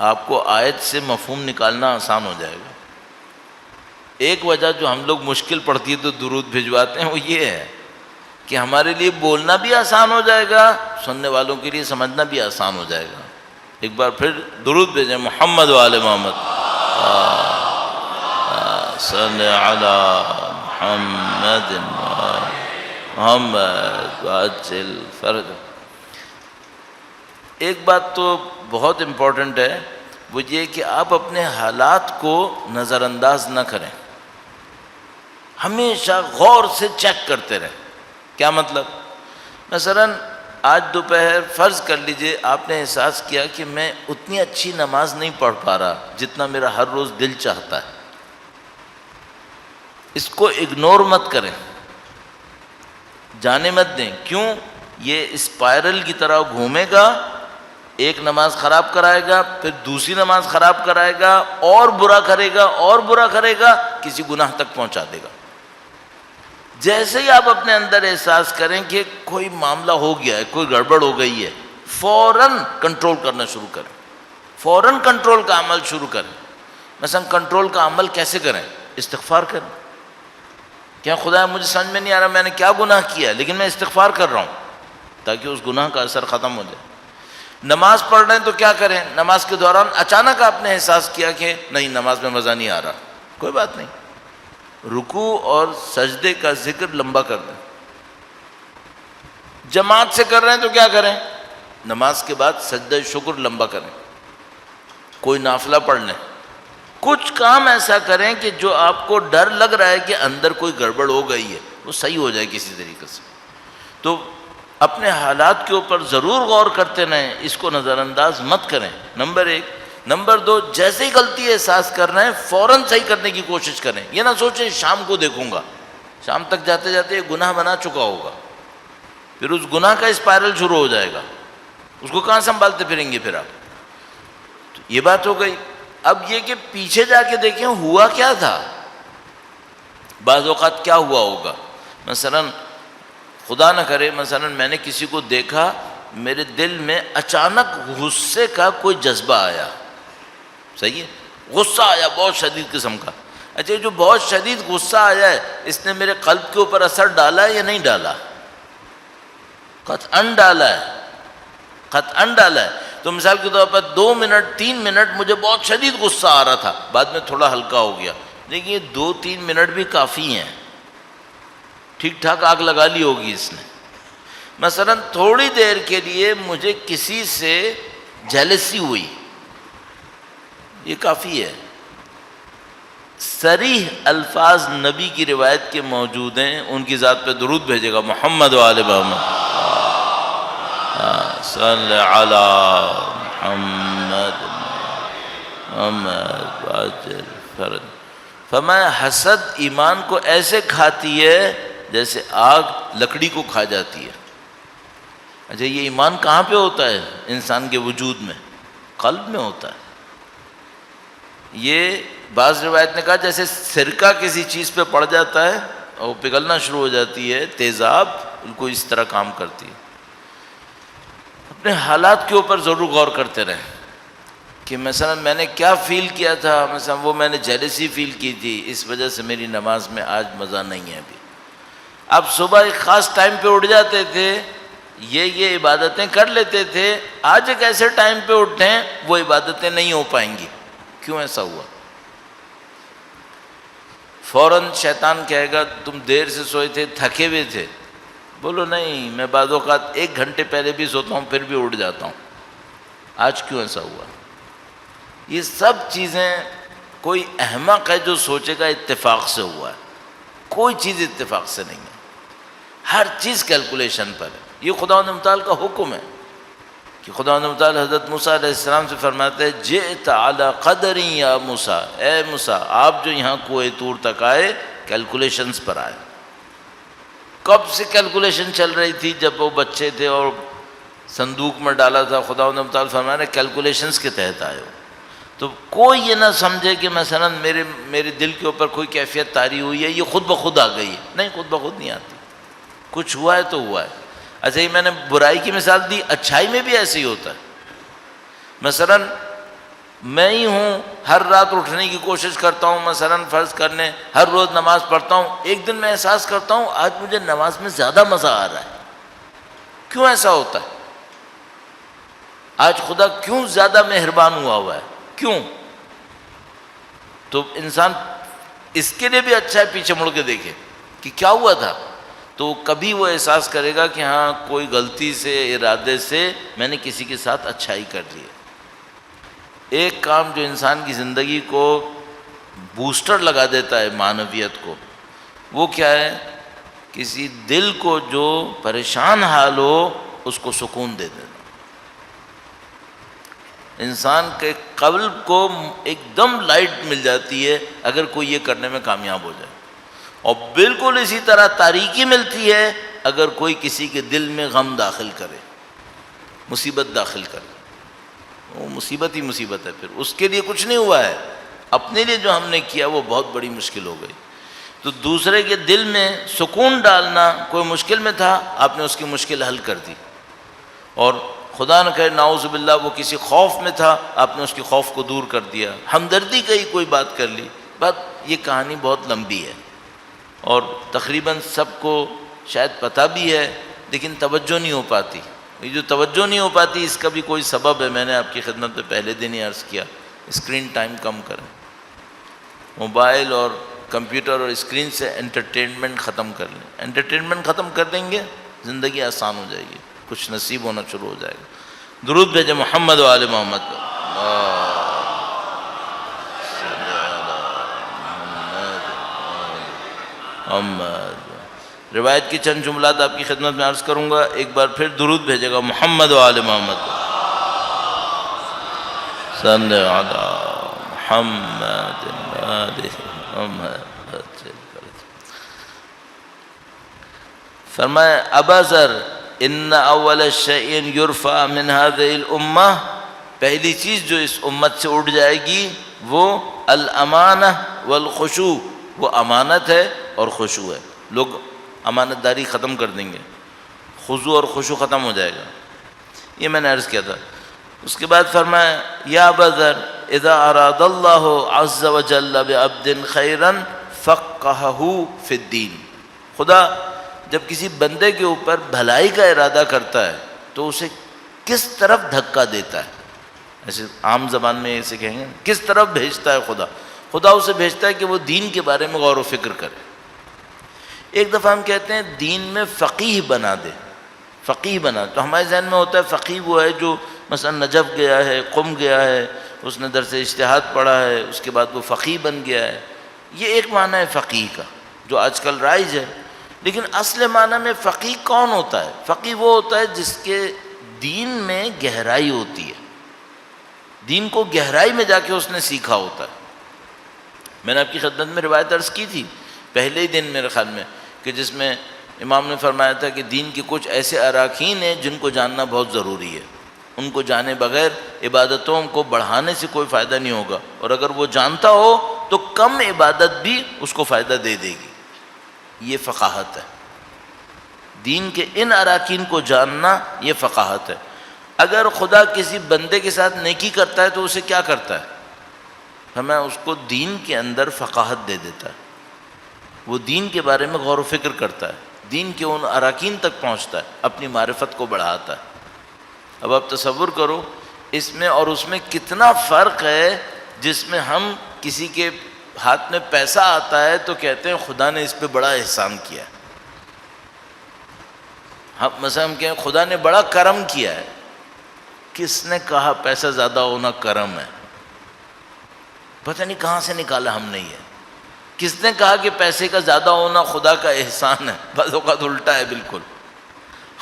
آپ کو آیت سے مفہوم نکالنا آسان ہو جائے گا. ایک وجہ جو ہم لوگ مشکل پڑتی ہے تو درود بھجواتے ہیں وہ یہ ہے کہ ہمارے لیے بولنا بھی آسان ہو جائے گا, سننے والوں کے لیے سمجھنا بھی آسان ہو جائے گا. ایک بار پھر درود بھیجیں محمد و آل محمد, صلی علی محمد محمد وعجل فرجہ. ایک بات تو بہت امپورٹنٹ ہے, وہ یہ کہ آپ اپنے حالات کو نظر انداز نہ کریں, ہمیشہ غور سے چیک کرتے رہیں. کیا مطلب؟ مثلاً آج دوپہر فرض کر لیجئے آپ نے احساس کیا کہ میں اتنی اچھی نماز نہیں پڑھ پا رہا جتنا میرا ہر روز دل چاہتا ہے. اس کو اگنور مت کریں, جانے مت دیں. کیوں؟ یہ اسپائرل کی طرح گھومے گا, ایک نماز خراب کرائے گا, پھر دوسری نماز خراب کرائے گا, اور برا کرے گا اور برا کرے گا, کسی گناہ تک پہنچا دے گا. جیسے ہی آپ اپنے اندر احساس کریں کہ کوئی معاملہ ہو گیا ہے, کوئی گڑبڑ ہو گئی ہے, فوراً کنٹرول کرنا شروع کریں, فوراً کنٹرول کا عمل شروع کریں. مثلا کنٹرول کا عمل کیسے کریں؟ استغفار کریں. کیا خدا مجھے سمجھ میں نہیں آ رہا میں نے کیا گناہ کیا ہے, لیکن میں استغفار کر رہا ہوں, تاکہ اس گناہ کا اثر ختم ہو جائے. نماز پڑھ رہے ہیں تو کیا کریں؟ نماز کے دوران اچانک آپ نے احساس کیا کہ نہیں نماز میں مزہ نہیں آ رہا, کوئی بات نہیں, رکوع اور سجدے کا ذکر لمبا کر دیں. جماعت سے کر رہے ہیں تو کیا کریں؟ نماز کے بعد سجدہ شکر لمبا کریں, کوئی نافلہ پڑھ لیں. کچھ کام ایسا کریں کہ جو آپ کو ڈر لگ رہا ہے کہ اندر کوئی گڑبڑ ہو گئی ہے وہ صحیح ہو جائے کسی طریقے سے. تو اپنے حالات کے اوپر ضرور غور کرتے رہیں, اس کو نظر انداز مت کریں. نمبر 1. نمبر 2, جیسے ہی غلطی احساس کر رہے ہیں فوراً صحیح کرنے کی کوشش کریں. یہ نہ سوچیں شام کو دیکھوں گا, شام تک جاتے جاتے یہ گناہ بنا چکا ہوگا, پھر اس گناہ کا اسپائرل شروع ہو جائے گا, اس کو کہاں سنبھالتے پھریں گے پھر آپ. تو یہ بات ہو گئی. اب یہ کہ پیچھے جا کے دیکھیں ہوا کیا تھا. بعض اوقات کیا ہوا ہوگا, مثلا خدا نہ کرے مثلا میں نے کسی کو دیکھا, میرے دل میں اچانک غصے کا کوئی جذبہ آیا, صحیح ہے, غصہ آیا بہت شدید قسم کا. اچھا جو بہت شدید غصہ آیا ہے اس نے میرے قلب کے اوپر اثر ڈالا ہے یا نہیں ڈالا؟ قطعاً ڈالا ہے, قطعاً ڈالا ہے. تو مثال کے طور پر 2 منٹ 3 منٹ مجھے بہت شدید غصہ آ رہا تھا, بعد میں تھوڑا ہلکا ہو گیا. دیکھیے 2-3 منٹ بھی کافی ہیں, ٹھیک ٹھاک آگ لگا لی ہوگی اس نے. مثلا تھوڑی دیر کے لیے مجھے کسی سے جیلسی ہوئی, یہ کافی ہے. صریح الفاظ نبی کی روایت کے موجود ہیں, ان کی ذات پہ درود بھیجے گا محمد و آل محمد, صلی علی محمد محمد وعجل فرج. فرمایا حسد ایمان کو ایسے کھاتی ہے جیسے آگ لکڑی کو کھا جاتی ہے. اچھا یہ ایمان کہاں پہ ہوتا ہے انسان کے وجود میں؟ قلب میں ہوتا ہے. یہ بعض روایت نے کہا جیسے سرکہ کسی چیز پہ پڑ جاتا ہے اور پگھلنا شروع ہو جاتی ہے, تیزاب بالکل اس طرح کام کرتی ہے. اپنے حالات کے اوپر ضرور غور کرتے رہیں کہ مثلا میں نے کیا فیل کیا تھا. مثلا وہ میں نے جیلسی فیل کی تھی, اس وجہ سے میری نماز میں آج مزہ نہیں ہے. ابھی آپ صبح ایک خاص ٹائم پہ اٹھ جاتے تھے, یہ عبادتیں کر لیتے تھے, آج ایک ایسے ٹائم پہ اٹھیں وہ عبادتیں نہیں ہو پائیں گی. کیوں ایسا ہوا؟ فوراً شیطان کہے گا تم دیر سے سوئے تھے, تھکے ہوئے تھے. بولو نہیں, میں بعض اوقات 1 گھنٹے پہلے بھی سوتا ہوں پھر بھی اٹھ جاتا ہوں. آج کیوں ایسا ہوا؟ یہ سب چیزیں کوئی احمق ہے جو سوچے گا اتفاق سے ہوا ہے, کوئی چیز اتفاق سے نہیں ہے. ہر چیز کیلکولیشن پر ہے. یہ خداوند متعال کا حکم ہے کہ خداوند متعال حضرت موسیٰ علیہ السلام سے فرماتے ہیں جئت علی قدر یا موسیٰ، اے موسیٰ آپ جو یہاں کوہ طور تک آئے کیلکولیشنز پر آئے. کب سے کیلکولیشن چل رہی تھی؟ جب وہ بچے تھے اور صندوق میں ڈالا تھا. خداوند متعال فرما رہے کیلکولیشنز کے تحت آئے ہو. تو کوئی یہ نہ سمجھے کہ مثلا میرے دل کے اوپر کوئی کیفیت طاری ہوئی ہے، یہ خود بخود آ گئی ہے. نہیں، خود بخود نہیں آتی. کچھ ہوا ہے تو ہوا ہے. اچھا، یہ میں نے برائی کی مثال دی، اچھائی میں بھی ایسے ہی ہوتا ہے. مثلا میں ہی ہوں، ہر رات اٹھنے کی کوشش کرتا ہوں، مثلا فرض کرنے ہر روز نماز پڑھتا ہوں. ایک دن میں احساس کرتا ہوں آج مجھے نماز میں زیادہ مزہ آ رہا ہے. کیوں ایسا ہوتا ہے؟ آج خدا کیوں زیادہ مہربان ہوا ہے؟ کیوں؟ تو انسان اس کے لیے بھی اچھا ہے پیچھے مڑ کے دیکھے کہ کیا ہوا تھا. تو کبھی وہ احساس کرے گا کہ ہاں کوئی غلطی سے، ارادے سے میں نے کسی کے ساتھ اچھائی کر لی ہے. ایک کام جو انسان کی زندگی کو بوسٹر لگا دیتا ہے معنویت کو، وہ کیا ہے؟ کسی دل کو جو پریشان حال ہو اس کو سکون دے دینا. انسان کے قلب کو ایک دم لائٹ مل جاتی ہے اگر کوئی یہ کرنے میں کامیاب ہو جائے، اور بالکل اسی طرح تاریکی ملتی ہے اگر کوئی کسی کے دل میں غم داخل کرے، مصیبت داخل کرے. وہ مصیبت ہی مصیبت ہے. پھر اس کے لیے کچھ نہیں ہوا ہے، اپنے لیے جو ہم نے کیا وہ بہت بڑی مشکل ہو گئی. تو دوسرے کے دل میں سکون ڈالنا کوئی مشکل میں تھا، آپ نے اس کی مشکل حل کر دی. اور خدا نہ کرے نعوذ باللہ وہ کسی خوف میں تھا، آپ نے اس کے خوف کو دور کر دیا. ہمدردی کا ہی کوئی بات کر لی. یہ کہانی بہت لمبی ہے اور تقریباً سب کو شاید پتہ بھی ہے، لیکن توجہ نہیں ہو پاتی. یہ جو توجہ نہیں ہو پاتی اس کا بھی کوئی سبب ہے. میں نے آپ کی خدمت میں پہلے دن ہی عرض کیا، اسکرین ٹائم کم کریں. موبائل اور کمپیوٹر اور اسکرین سے انٹرٹینمنٹ ختم کر لیں. انٹرٹینمنٹ ختم کر دیں گے زندگی آسان ہو جائے گی، کچھ نصیب ہونا شروع ہو جائے گا. درود بھیجیں محمد و آل محمد. روایت کی چند جملات آپ کی خدمت میں عرض کروں گا. ایک بار پھر درود بھیجے گا محمد و آل محمد. صلی علی محمد آل محمد. فرمائے ابا ذر ان اول شیء یرفع من هذه الامہ، پہلی چیز جو اس امت سے اٹھ جائے گی وہ الامانہ والخشوع، وہ امانت ہے اور خشوع ہے. لوگ امانت داری ختم کر دیں گے، خضوع اور خشوع ختم ہو جائے گا. یہ میں نے عرض کیا تھا. اس کے بعد فرمایا یا ابا ذر اذا اراد اللہ عز وجل بعبد خیرا فقہہ فی الدین. خدا جب کسی بندے کے اوپر بھلائی کا ارادہ کرتا ہے تو اسے کس طرف دھکا دیتا ہے، ایسے عام زبان میں ایسے کہیں گے کس طرف بھیجتا ہے خدا اسے بھیجتا ہے کہ وہ دین کے بارے میں غور و فکر کرے. ایک دفعہ ہم کہتے ہیں دین میں فقیہ بنا دے، فقیہ بنا. تو ہمارے ذہن میں ہوتا ہے فقیہ وہ ہے جو مثلا نجف گیا ہے، قم گیا ہے، اس نے درس اجتہاد پڑھا ہے، اس کے بعد وہ فقیہ بن گیا ہے. یہ ایک معنی ہے فقیہ کا جو آج کل رائج ہے. لیکن اصل معنی میں فقیہ کون ہوتا ہے؟ فقیہ وہ ہوتا ہے جس کے دین میں گہرائی ہوتی ہے، دین کو گہرائی میں جا کے اس نے سیکھا ہوتا ہے. میں نے آپ کی خدمت میں روایت عرض کی تھی پہلے ہی دن میرے خیال میں، کہ جس میں امام نے فرمایا تھا کہ دین کے کچھ ایسے اراکین ہیں جن کو جاننا بہت ضروری ہے. ان کو جانے بغیر عبادتوں کو بڑھانے سے کوئی فائدہ نہیں ہوگا، اور اگر وہ جانتا ہو تو کم عبادت بھی اس کو فائدہ دے دے گی. یہ فقاہت ہے. دین کے ان اراکین کو جاننا یہ فقاہت ہے. اگر خدا کسی بندے کے ساتھ نیکی کرتا ہے تو اسے کیا کرتا ہے؟ ہمیں اس کو دین کے اندر فقاہت دے دیتا ہے. وہ دین کے بارے میں غور و فکر کرتا ہے، دین کے ان اراکین تک پہنچتا ہے، اپنی معرفت کو بڑھاتا ہے. اب آپ تصور کرو اس میں اور اس میں کتنا فرق ہے. جس میں ہم کسی کے ہاتھ میں پیسہ آتا ہے تو کہتے ہیں خدا نے اس پہ بڑا احسان کیا ہے. ہم مثلا ہم کہیں خدا نے بڑا کرم کیا ہے. کس نے کہا پیسہ زیادہ ہونا کرم ہے؟ پتہ نہیں کہاں سے نکالا ہم نے یہ. کس نے کہا کہ پیسے کا زیادہ ہونا خدا کا احسان ہے؟ بعض اوقات الٹا ہے بالکل۔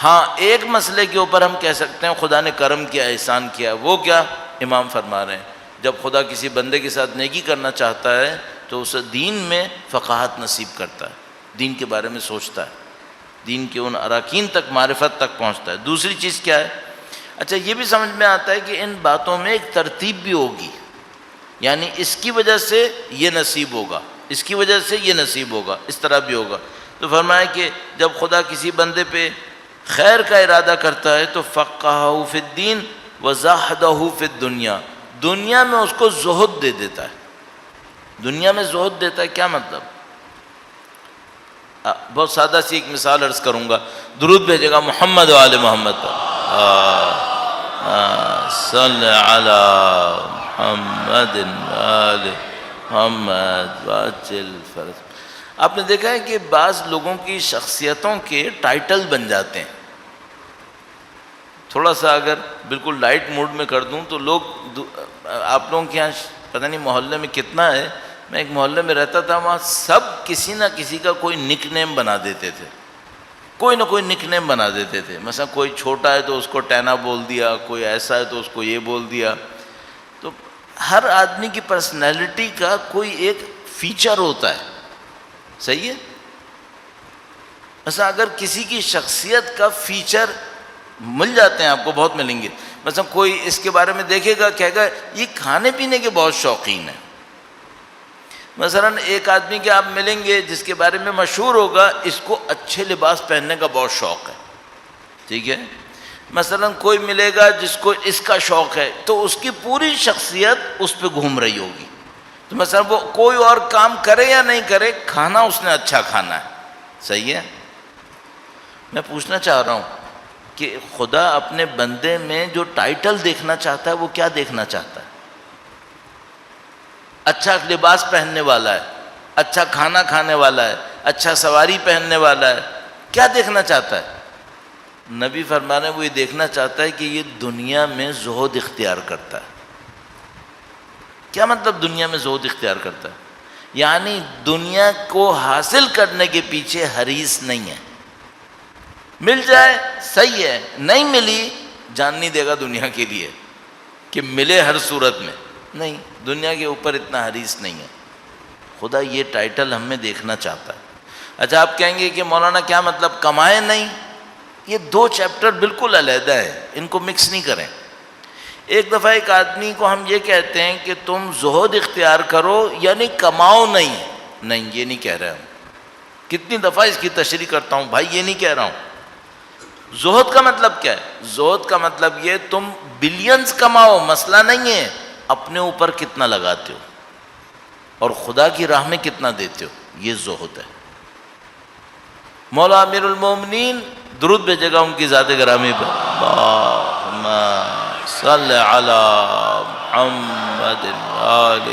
ہاں ایک مسئلے کے اوپر ہم کہہ سکتے ہیں خدا نے کرم کیا، احسان کیا، وہ کیا؟ امام فرما رہے ہیں جب خدا کسی بندے کے ساتھ نیکی کرنا چاہتا ہے تو اسے دین میں فقاہت نصیب کرتا ہے، دین کے بارے میں سوچتا ہے، دین کے ان اراکین تک، معرفت تک پہنچتا ہے۔ دوسری چیز کیا ہے؟ اچھا یہ بھی سمجھ میں آتا ہے کہ ان باتوں میں ایک ترتیب بھی ہوگی، یعنی اس کی وجہ سے یہ نصیب ہوگا، اس کی وجہ سے یہ نصیب ہوگا، اس طرح بھی ہوگا۔ تو فرمایا کہ جب خدا کسی بندے پہ خیر کا ارادہ کرتا ہے تو فقہہ فی الدین وزاہدہ فی الدنیا، دنیا میں اس کو زہد دے دیتا ہے۔ دنیا میں زہد دیتا ہے کیا مطلب؟ بہت سادہ سی ایک مثال عرض کروں گا، درود بھیجے گا محمد و آل محمد صلی علی محمد و آل محمد واجل فرج۔ آپ نے دیکھا ہے کہ بعض لوگوں کی شخصیتوں کے ٹائٹل بن جاتے ہیں۔ تھوڑا سا اگر بالکل لائٹ موڈ میں کر دوں تو لوگ، آپ لوگوں کے یہاں پتہ نہیں محلے میں کتنا ہے، میں ایک محلے میں رہتا تھا، وہاں سب کسی نہ کسی کا کوئی نک نیم بنا دیتے تھے، کوئی نہ کوئی نک نیم بنا دیتے تھے۔ مثلا کوئی چھوٹا ہے تو اس کو ٹینا بول دیا، کوئی ایسا ہے تو اس کو یہ بول دیا۔ تو ہر آدمی کی پرسنالٹی کا کوئی ایک فیچر ہوتا ہے، صحیح ہے؟ مثلا اگر کسی کی شخصیت کا فیچر مل جاتے ہیں، آپ کو بہت ملیں گے۔ مثلا کوئی اس کے بارے میں دیکھے گا، کہے گا یہ کھانے پینے کے بہت شوقین ہے۔ مثلا ایک آدمی کے آپ ملیں گے جس کے بارے میں مشہور ہوگا اس کو اچھے لباس پہننے کا بہت شوق ہے، ٹھیک ہے؟ مثلا کوئی ملے گا جس کو اس کا شوق ہے تو اس کی پوری شخصیت اس پہ گھوم رہی ہوگی۔ تو مثلا وہ کوئی اور کام کرے یا نہیں کرے، کھانا اس نے اچھا کھانا ہے، صحیح ہے؟ میں پوچھنا چاہ رہا ہوں کہ خدا اپنے بندے میں جو ٹائٹل دیکھنا چاہتا ہے وہ کیا دیکھنا چاہتا ہے؟ اچھا لباس پہننے والا ہے، اچھا کھانا کھانے والا ہے، اچھا سواری پہننے والا ہے، کیا دیکھنا چاہتا ہے؟ نبی فرما رہے ہیں وہ یہ دیکھنا چاہتا ہے کہ یہ دنیا میں زہد اختیار کرتا ہے۔ کیا مطلب دنیا میں زہد اختیار کرتا ہے؟ یعنی دنیا کو حاصل کرنے کے پیچھے حریص نہیں ہے، مل جائے صحیح ہے، نہیں ملی جان نہیں دے گا دنیا کے لیے کہ ملے ہر صورت میں، نہیں، دنیا کے اوپر اتنا حریص نہیں ہے۔ خدا یہ ٹائٹل ہم میں دیکھنا چاہتا ہے۔ اچھا آپ کہیں گے کہ مولانا کیا مطلب کمائے نہیں؟ یہ دو چیپٹر بالکل علیحدہ ہیں، ان کو مکس نہیں کریں۔ ایک دفعہ ایک آدمی کو ہم یہ کہتے ہیں کہ تم زہد اختیار کرو یعنی کماؤ نہیں، نہیں یہ نہیں کہہ رہے ہم۔ کتنی دفعہ اس کی تشریح کرتا ہوں، بھائی یہ نہیں کہہ رہا ہوں۔ زہد کا مطلب کیا ہے؟ زہد کا مطلب یہ تم بلینز کماؤ، مسئلہ نہیں ہے، اپنے اوپر کتنا لگاتے ہو اور خدا کی راہ میں کتنا دیتے ہو، یہ زہد ہے۔ مولا امیر المومنین درود بھیجے گا ان کی ذات گرامی پر، اللہم صلی علی محمد آل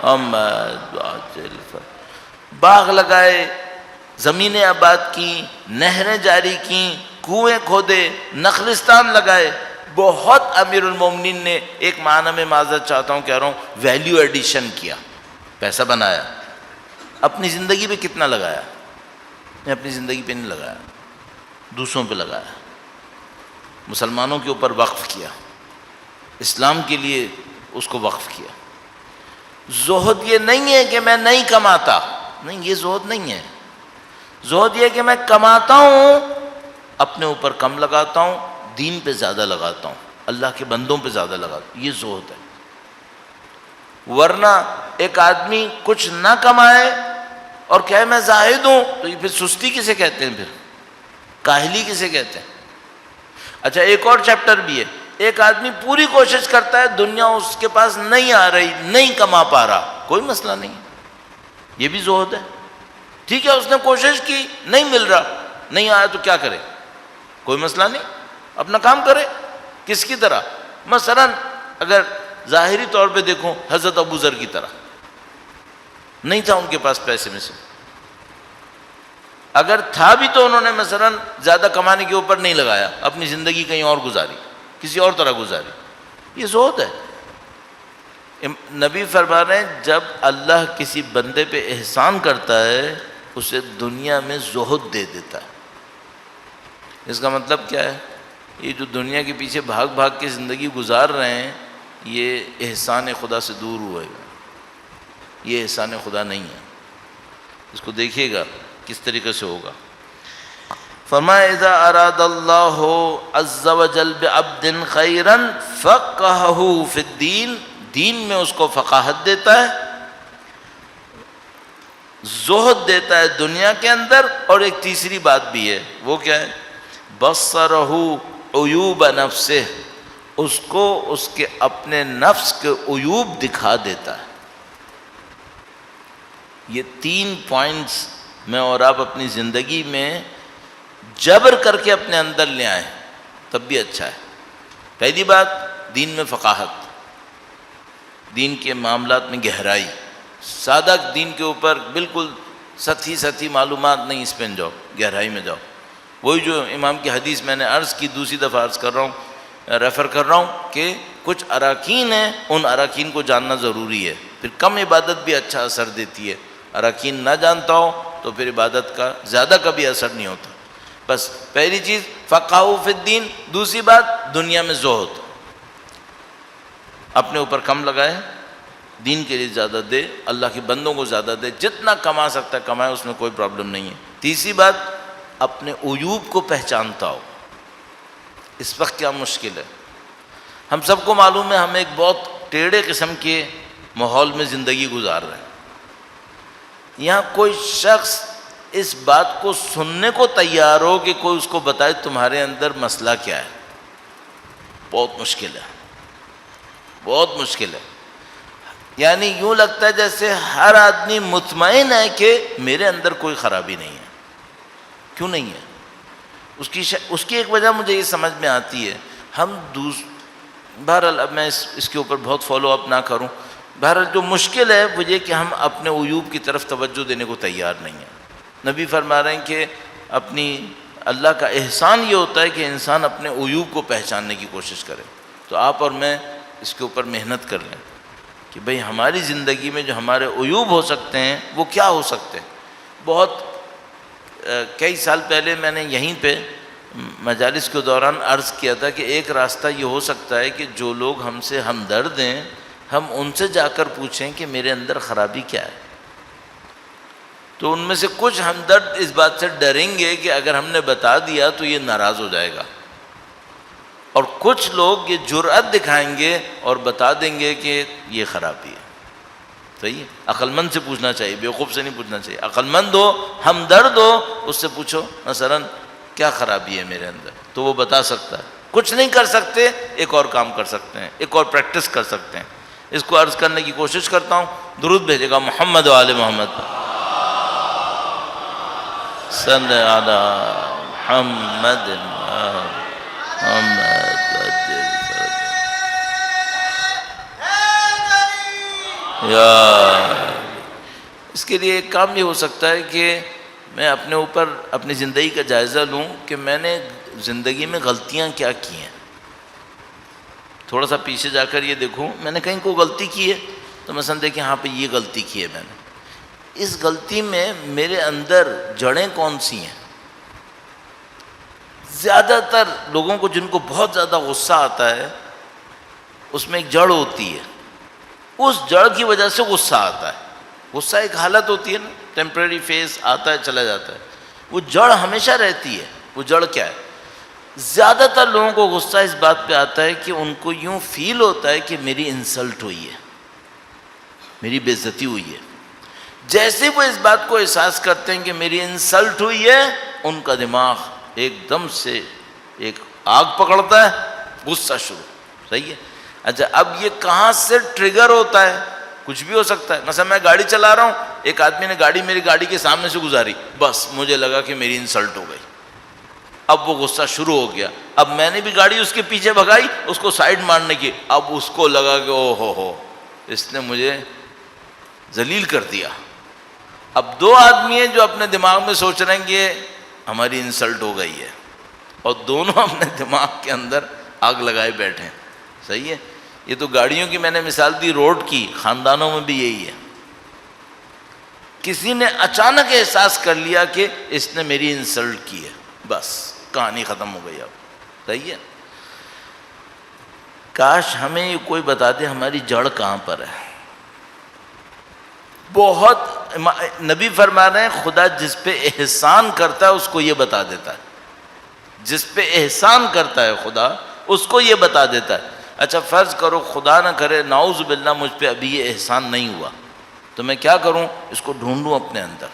محمد وعجل فرج۔ باغ لگائے، زمینیں آباد کی، نہریں جاری کی، کنویں کھودے، نخلستان لگائے، بہت امیر المومنین نے، ایک معنی میں معذرت چاہتا ہوں کہہ رہا ہوں، ویلیو ایڈیشن کیا، پیسہ بنایا۔ اپنی زندگی پہ کتنا لگایا؟ میں اپنی زندگی پہ نہیں لگایا، دوسروں پہ لگایا، مسلمانوں کے اوپر وقف کیا، اسلام کے لیے اس کو وقف کیا۔ زہد یہ نہیں ہے کہ میں نہیں کماتا، نہیں یہ زہد نہیں ہے۔ زہد یہ کہ میں کماتا ہوں، اپنے اوپر کم لگاتا ہوں، دین پہ زیادہ لگاتا ہوں، اللہ کے بندوں پہ زیادہ لگاتا ہوں، یہ زہد ہے۔ ورنہ ایک آدمی کچھ نہ کمائے اور کہے میں زاہد ہوں تو یہ پھر سستی کسے کہتے ہیں؟ پھر کاہلی کسے کہتے ہیں؟ اچھا ایک اور چیپٹر بھی ہے، ایک آدمی پوری کوشش کرتا ہے، دنیا اس کے پاس نہیں آ رہی، نہیں کما پا رہا، کوئی مسئلہ نہیں، یہ بھی زہد ہے۔ ٹھیک ہے اس نے کوشش کی، نہیں مل رہا، نہیں آیا تو کیا کرے؟ کوئی مسئلہ نہیں، اپنا کام کرے۔ کس کی طرح؟ مثلا اگر ظاہری طور پہ دیکھو حضرت ابو ذر کی طرح، نہیں تھا ان کے پاس پیسے میں سے، اگر تھا بھی تو انہوں نے مثلا زیادہ کمانے کے اوپر نہیں لگایا، اپنی زندگی کہیں اور گزاری، کسی اور طرح گزاری، یہ زہد ہے۔ نبی فرما رہے ہیں جب اللہ کسی بندے پہ احسان کرتا ہے اسے دنیا میں زہد دے دیتا ہے۔ اس کا مطلب کیا ہے؟ یہ جو دنیا کے پیچھے بھاگ بھاگ کے زندگی گزار رہے ہیں یہ احسان خدا سے دور ہوئے گا، یہ احسان خدا نہیں ہے۔ اس کو دیکھیے گا کس طریقے سے ہوگا۔ فرمایا اذا اراد اللہ عز وجل بعبد خیرا فقہہ فی الدین، دین میں اس کو فقاہت دیتا ہے، زہد دیتا ہے دنیا کے اندر، اور ایک تیسری بات بھی ہے، وہ کیا ہے؟ بصرہ عیوب نفسہ، اس کو اس کے اپنے نفس کے عیوب دکھا دیتا ہے۔ یہ 3 پوائنٹس میں اور آپ اپنی زندگی میں جبر کر کے اپنے اندر لے آئیں تب بھی اچھا ہے۔ پہلی بات، دین میں فقاہت، دین کے معاملات میں گہرائی، سادہ دین کے اوپر بالکل سطحی معلومات نہیں، اس پہ جاؤ، گہرائی میں جاؤ۔ وہی جو امام کی حدیث میں نے عرض کی، دوسری دفعہ عرض کر رہا ہوں، ریفر کر رہا ہوں کہ کچھ اراکین ہیں، ان اراکین کو جاننا ضروری ہے، پھر کم عبادت بھی اچھا اثر دیتی ہے۔ اراکین نہ جانتا ہو تو پھر عبادت کا زیادہ کبھی اثر نہیں ہوتا۔ بس پہلی چیز فقہہ فی الدین، دوسری بات دنیا میں زہد، اپنے اوپر کم لگائے، دین کے لیے زیادہ دے، اللہ کے بندوں کو زیادہ دے، جتنا کما سکتا ہے کمائے، اس میں کوئی پرابلم نہیں ہے۔ تیسری بات، اپنے عیوب کو پہچانتا ہو۔ اس وقت کیا مشکل ہے، ہم سب کو معلوم ہے ہم ایک بہت ٹیڑھے قسم کے ماحول میں زندگی گزار رہے ہیں۔ یہاں کوئی شخص اس بات کو سننے کو تیار ہو کہ کوئی اس کو بتائے تمہارے اندر مسئلہ کیا ہے، بہت مشکل ہے، بہت مشکل ہے۔ یعنی یوں لگتا ہے جیسے ہر آدمی مطمئن ہے کہ میرے اندر کوئی خرابی نہیں ہے۔ کیوں نہیں ہے؟ اس کی ایک وجہ مجھے یہ سمجھ میں آتی ہے، ہم بہرحال اب میں اس کے اوپر بہت فالو اپ نہ کروں، بہرحال جو مشکل ہے وہ یہ کہ ہم اپنے عیوب کی طرف توجہ دینے کو تیار نہیں ہیں۔ نبی فرما رہے ہیں کہ اپنی اللہ کا احسان یہ ہوتا ہے کہ انسان اپنے عیوب کو پہچاننے کی کوشش کرے۔ تو آپ اور میں اس کے اوپر محنت کر لیں کہ بھئی ہماری زندگی میں جو ہمارے عیوب ہو سکتے ہیں وہ کیا ہو سکتے ہیں۔ بہت کئی سال پہلے میں نے یہیں پہ مجالس کے دوران عرض کیا تھا کہ ایک راستہ یہ ہو سکتا ہے کہ جو لوگ ہم سے ہمدرد ہیں ہم ان سے جا کر پوچھیں کہ میرے اندر خرابی کیا ہے۔ تو ان میں سے کچھ ہمدرد اس بات سے ڈریں گے کہ اگر ہم نے بتا دیا تو یہ ناراض ہو جائے گا، اور کچھ لوگ یہ جرأت دکھائیں گے اور بتا دیں گے کہ یہ خرابی ہے۔ صحیح ہے، عقل مند سے پوچھنا چاہیے، بیوقوف سے نہیں پوچھنا چاہیے۔ عقل مند ہو، ہمدرد ہو، اس سے پوچھو مثلا کیا خرابی ہے میرے اندر، تو وہ بتا سکتا ہے۔ کچھ نہیں کر سکتے، ایک اور کام کر سکتے ہیں، ایک اور پریکٹس کر سکتے ہیں۔ اس کو عرض کرنے کی کوشش کرتا ہوں، درود بھیجے گا محمد و آل محمد، صلی علی محمد محمد۔ اس کے لیے ایک کام یہ ہو سکتا ہے کہ میں اپنے اوپر اپنی زندگی کا جائزہ لوں کہ میں نے زندگی میں غلطیاں کیا کی ہیں، تھوڑا سا پیچھے جا کر یہ دیکھوں میں نے کہیں کوئی غلطی کی ہے تو مثلا دیکھیں ہاں پہ یہ غلطی کی ہے میں نے، اس غلطی میں میرے اندر جڑیں کون سی ہیں۔ زیادہ تر لوگوں کو جن کو بہت زیادہ غصہ آتا ہے اس میں ایک جڑ ہوتی ہے، اس جڑ کی وجہ سے غصہ آتا ہے۔ غصہ ایک حالت ہوتی ہے نا، ٹیمپریری فیز آتا ہے چلا جاتا ہے، وہ جڑ ہمیشہ رہتی ہے۔ وہ جڑ کیا ہے؟ زیادہ تر لوگوں کو غصہ اس بات پہ آتا ہے کہ ان کو یوں فیل ہوتا ہے کہ میری انسلٹ ہوئی ہے، میری بے عزتی ہوئی ہے۔ جیسے وہ اس بات کو احساس کرتے ہیں کہ میری انسلٹ ہوئی ہے، ان کا دماغ ایک دم سے ایک آگ پکڑتا ہے، غصہ شروع۔ صحیح ہے؟ اچھا اب یہ کہاں سے ٹریگر ہوتا ہے؟ کچھ بھی ہو سکتا ہے۔ مثلا میں گاڑی چلا رہا ہوں، ایک آدمی نے میری گاڑی کے سامنے سے گزاری، بس مجھے لگا کہ میری انسلٹ ہو گئی، اب وہ غصہ شروع ہو گیا۔ اب میں نے بھی گاڑی اس کے پیچھے بھگائی اس کو سائڈ مارنے کی، اب اس کو لگا کہ او ہو اس نے مجھے ذلیل کر دیا۔ اب دو آدمی ہیں جو اپنے دماغ میں سوچ رہے ہیں کہ ہماری انسلٹ ہو گئی ہے، اور دونوں اپنے دماغ کے اندر آگ لگائے بیٹھے ہیں۔ صحیح ہے؟ یہ تو گاڑیوں کی میں نے مثال دی، روڈ کی، خاندانوں میں بھی یہی ہے. کسی نے اچانک احساس کر لیا کہ اس نے میری انسلٹ کی ہے، بس کہانی ختم ہو گئی. اب صحیح ہے. کاش ہمیں یہ کوئی بتا دے ہماری جڑ کہاں پر ہے. بہت نبی فرما رہے ہیں خدا جس پہ احسان کرتا ہے اس کو یہ بتا دیتا ہے. جس پہ احسان کرتا ہے خدا اس کو یہ بتا دیتا ہے. اچھا فرض کرو خدا نہ کرے نعوذ باللہ مجھ پہ ابھی یہ احسان نہیں ہوا، تو میں کیا کروں؟ اس کو ڈھونڈوں اپنے اندر.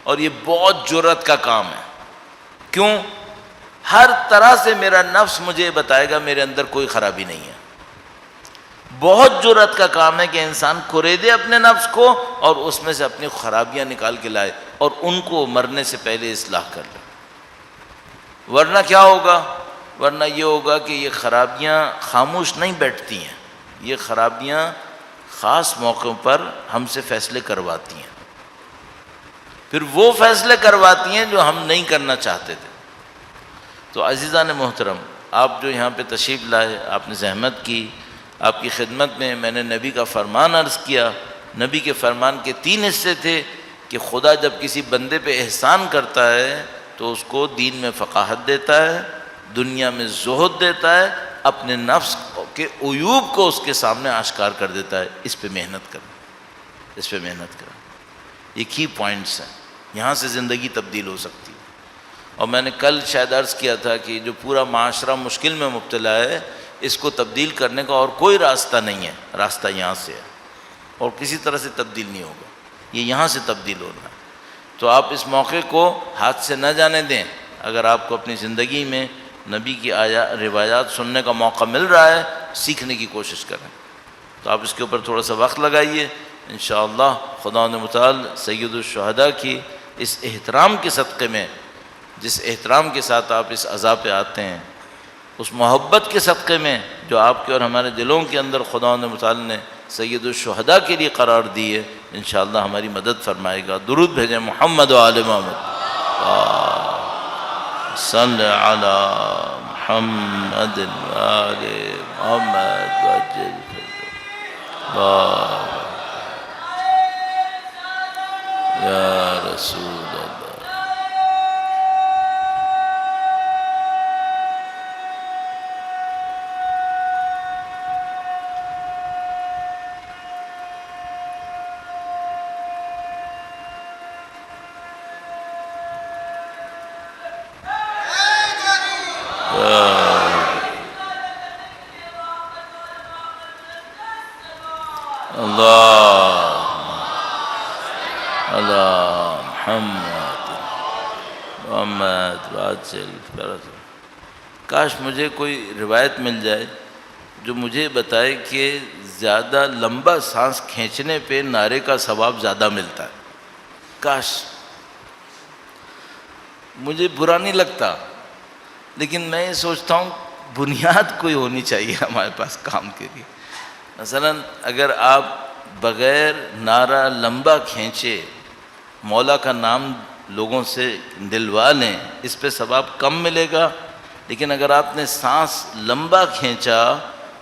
اور یہ بہت جرأت کا کام ہے. کیوں؟ ہر طرح سے میرا نفس مجھے بتائے گا میرے اندر کوئی خرابی نہیں ہے. بہت جرأت کا کام ہے کہ انسان کوریدے اپنے نفس کو اور اس میں سے اپنی خرابیاں نکال کے لائے اور ان کو مرنے سے پہلے اصلاح کر لے. ورنہ کیا ہوگا؟ ورنہ یہ ہوگا کہ یہ خرابیاں خاموش نہیں بیٹھتی ہیں، یہ خرابیاں خاص موقعوں پر ہم سے فیصلے کرواتی ہیں. پھر وہ فیصلے کرواتی ہیں جو ہم نہیں کرنا چاہتے تھے. تو عزیزان محترم، آپ جو یہاں پہ تشریف لائے، آپ نے زحمت کی، آپ کی خدمت میں نے نبی کا فرمان عرض کیا. نبی کے فرمان کے 3 حصے تھے کہ خدا جب کسی بندے پہ احسان کرتا ہے تو اس کو دین میں فقاہت دیتا ہے، دنیا میں زہد دیتا ہے، اپنے نفس کے عیوب کو اس کے سامنے آشکار کر دیتا ہے. اس پہ محنت کریں، اس پہ محنت کریں. یہ کی پوائنٹس ہیں، یہاں سے زندگی تبدیل ہو سکتی ہے. اور میں نے کل شاید عرض کیا تھا کہ جو پورا معاشرہ مشکل میں مبتلا ہے، اس کو تبدیل کرنے کا اور کوئی راستہ نہیں ہے. راستہ یہاں سے ہے اور کسی طرح سے تبدیل نہیں ہوگا، یہ یہاں سے تبدیل ہونا ہے. تو آپ اس موقع کو ہاتھ سے نہ جانے دیں. اگر آپ کو اپنی زندگی میں نبی کی روایات سننے کا موقع مل رہا ہے، سیکھنے کی کوشش کریں. تو آپ اس کے اوپر تھوڑا سا وقت لگائیے. انشاءاللہ خدا متعال سید الشہداء کی اس احترام کے صدقے میں، جس احترام کے ساتھ آپ اس عزا پہ آتے ہیں، اس محبت کے صدقے میں جو آپ کے اور ہمارے دلوں کے اندر خدا متعال نے سید الشہداء کے لیے قرار دی ہے، انشاءاللہ ہماری مدد فرمائے گا. درود بھیجیں محمد و آل محمد. صلی علی محمد و آل محمد وعجل یا رسول اللہ. کاش مجھے کوئی روایت مل جائے جو مجھے بتائے کہ زیادہ لمبا سانس کھینچنے پہ نعرے کا ثواب زیادہ ملتا ہے. کاش. مجھے برا نہیں لگتا، لیکن میں یہ سوچتا ہوں بنیاد کوئی ہونی چاہیے ہمارے پاس کام کے لیے. مثلا اگر آپ بغیر نعرہ لمبا کھینچے مولا کا نام لوگوں سے دلوا لیں، اس پہ ثواب کم ملے گا. لیکن اگر آپ نے سانس لمبا کھینچا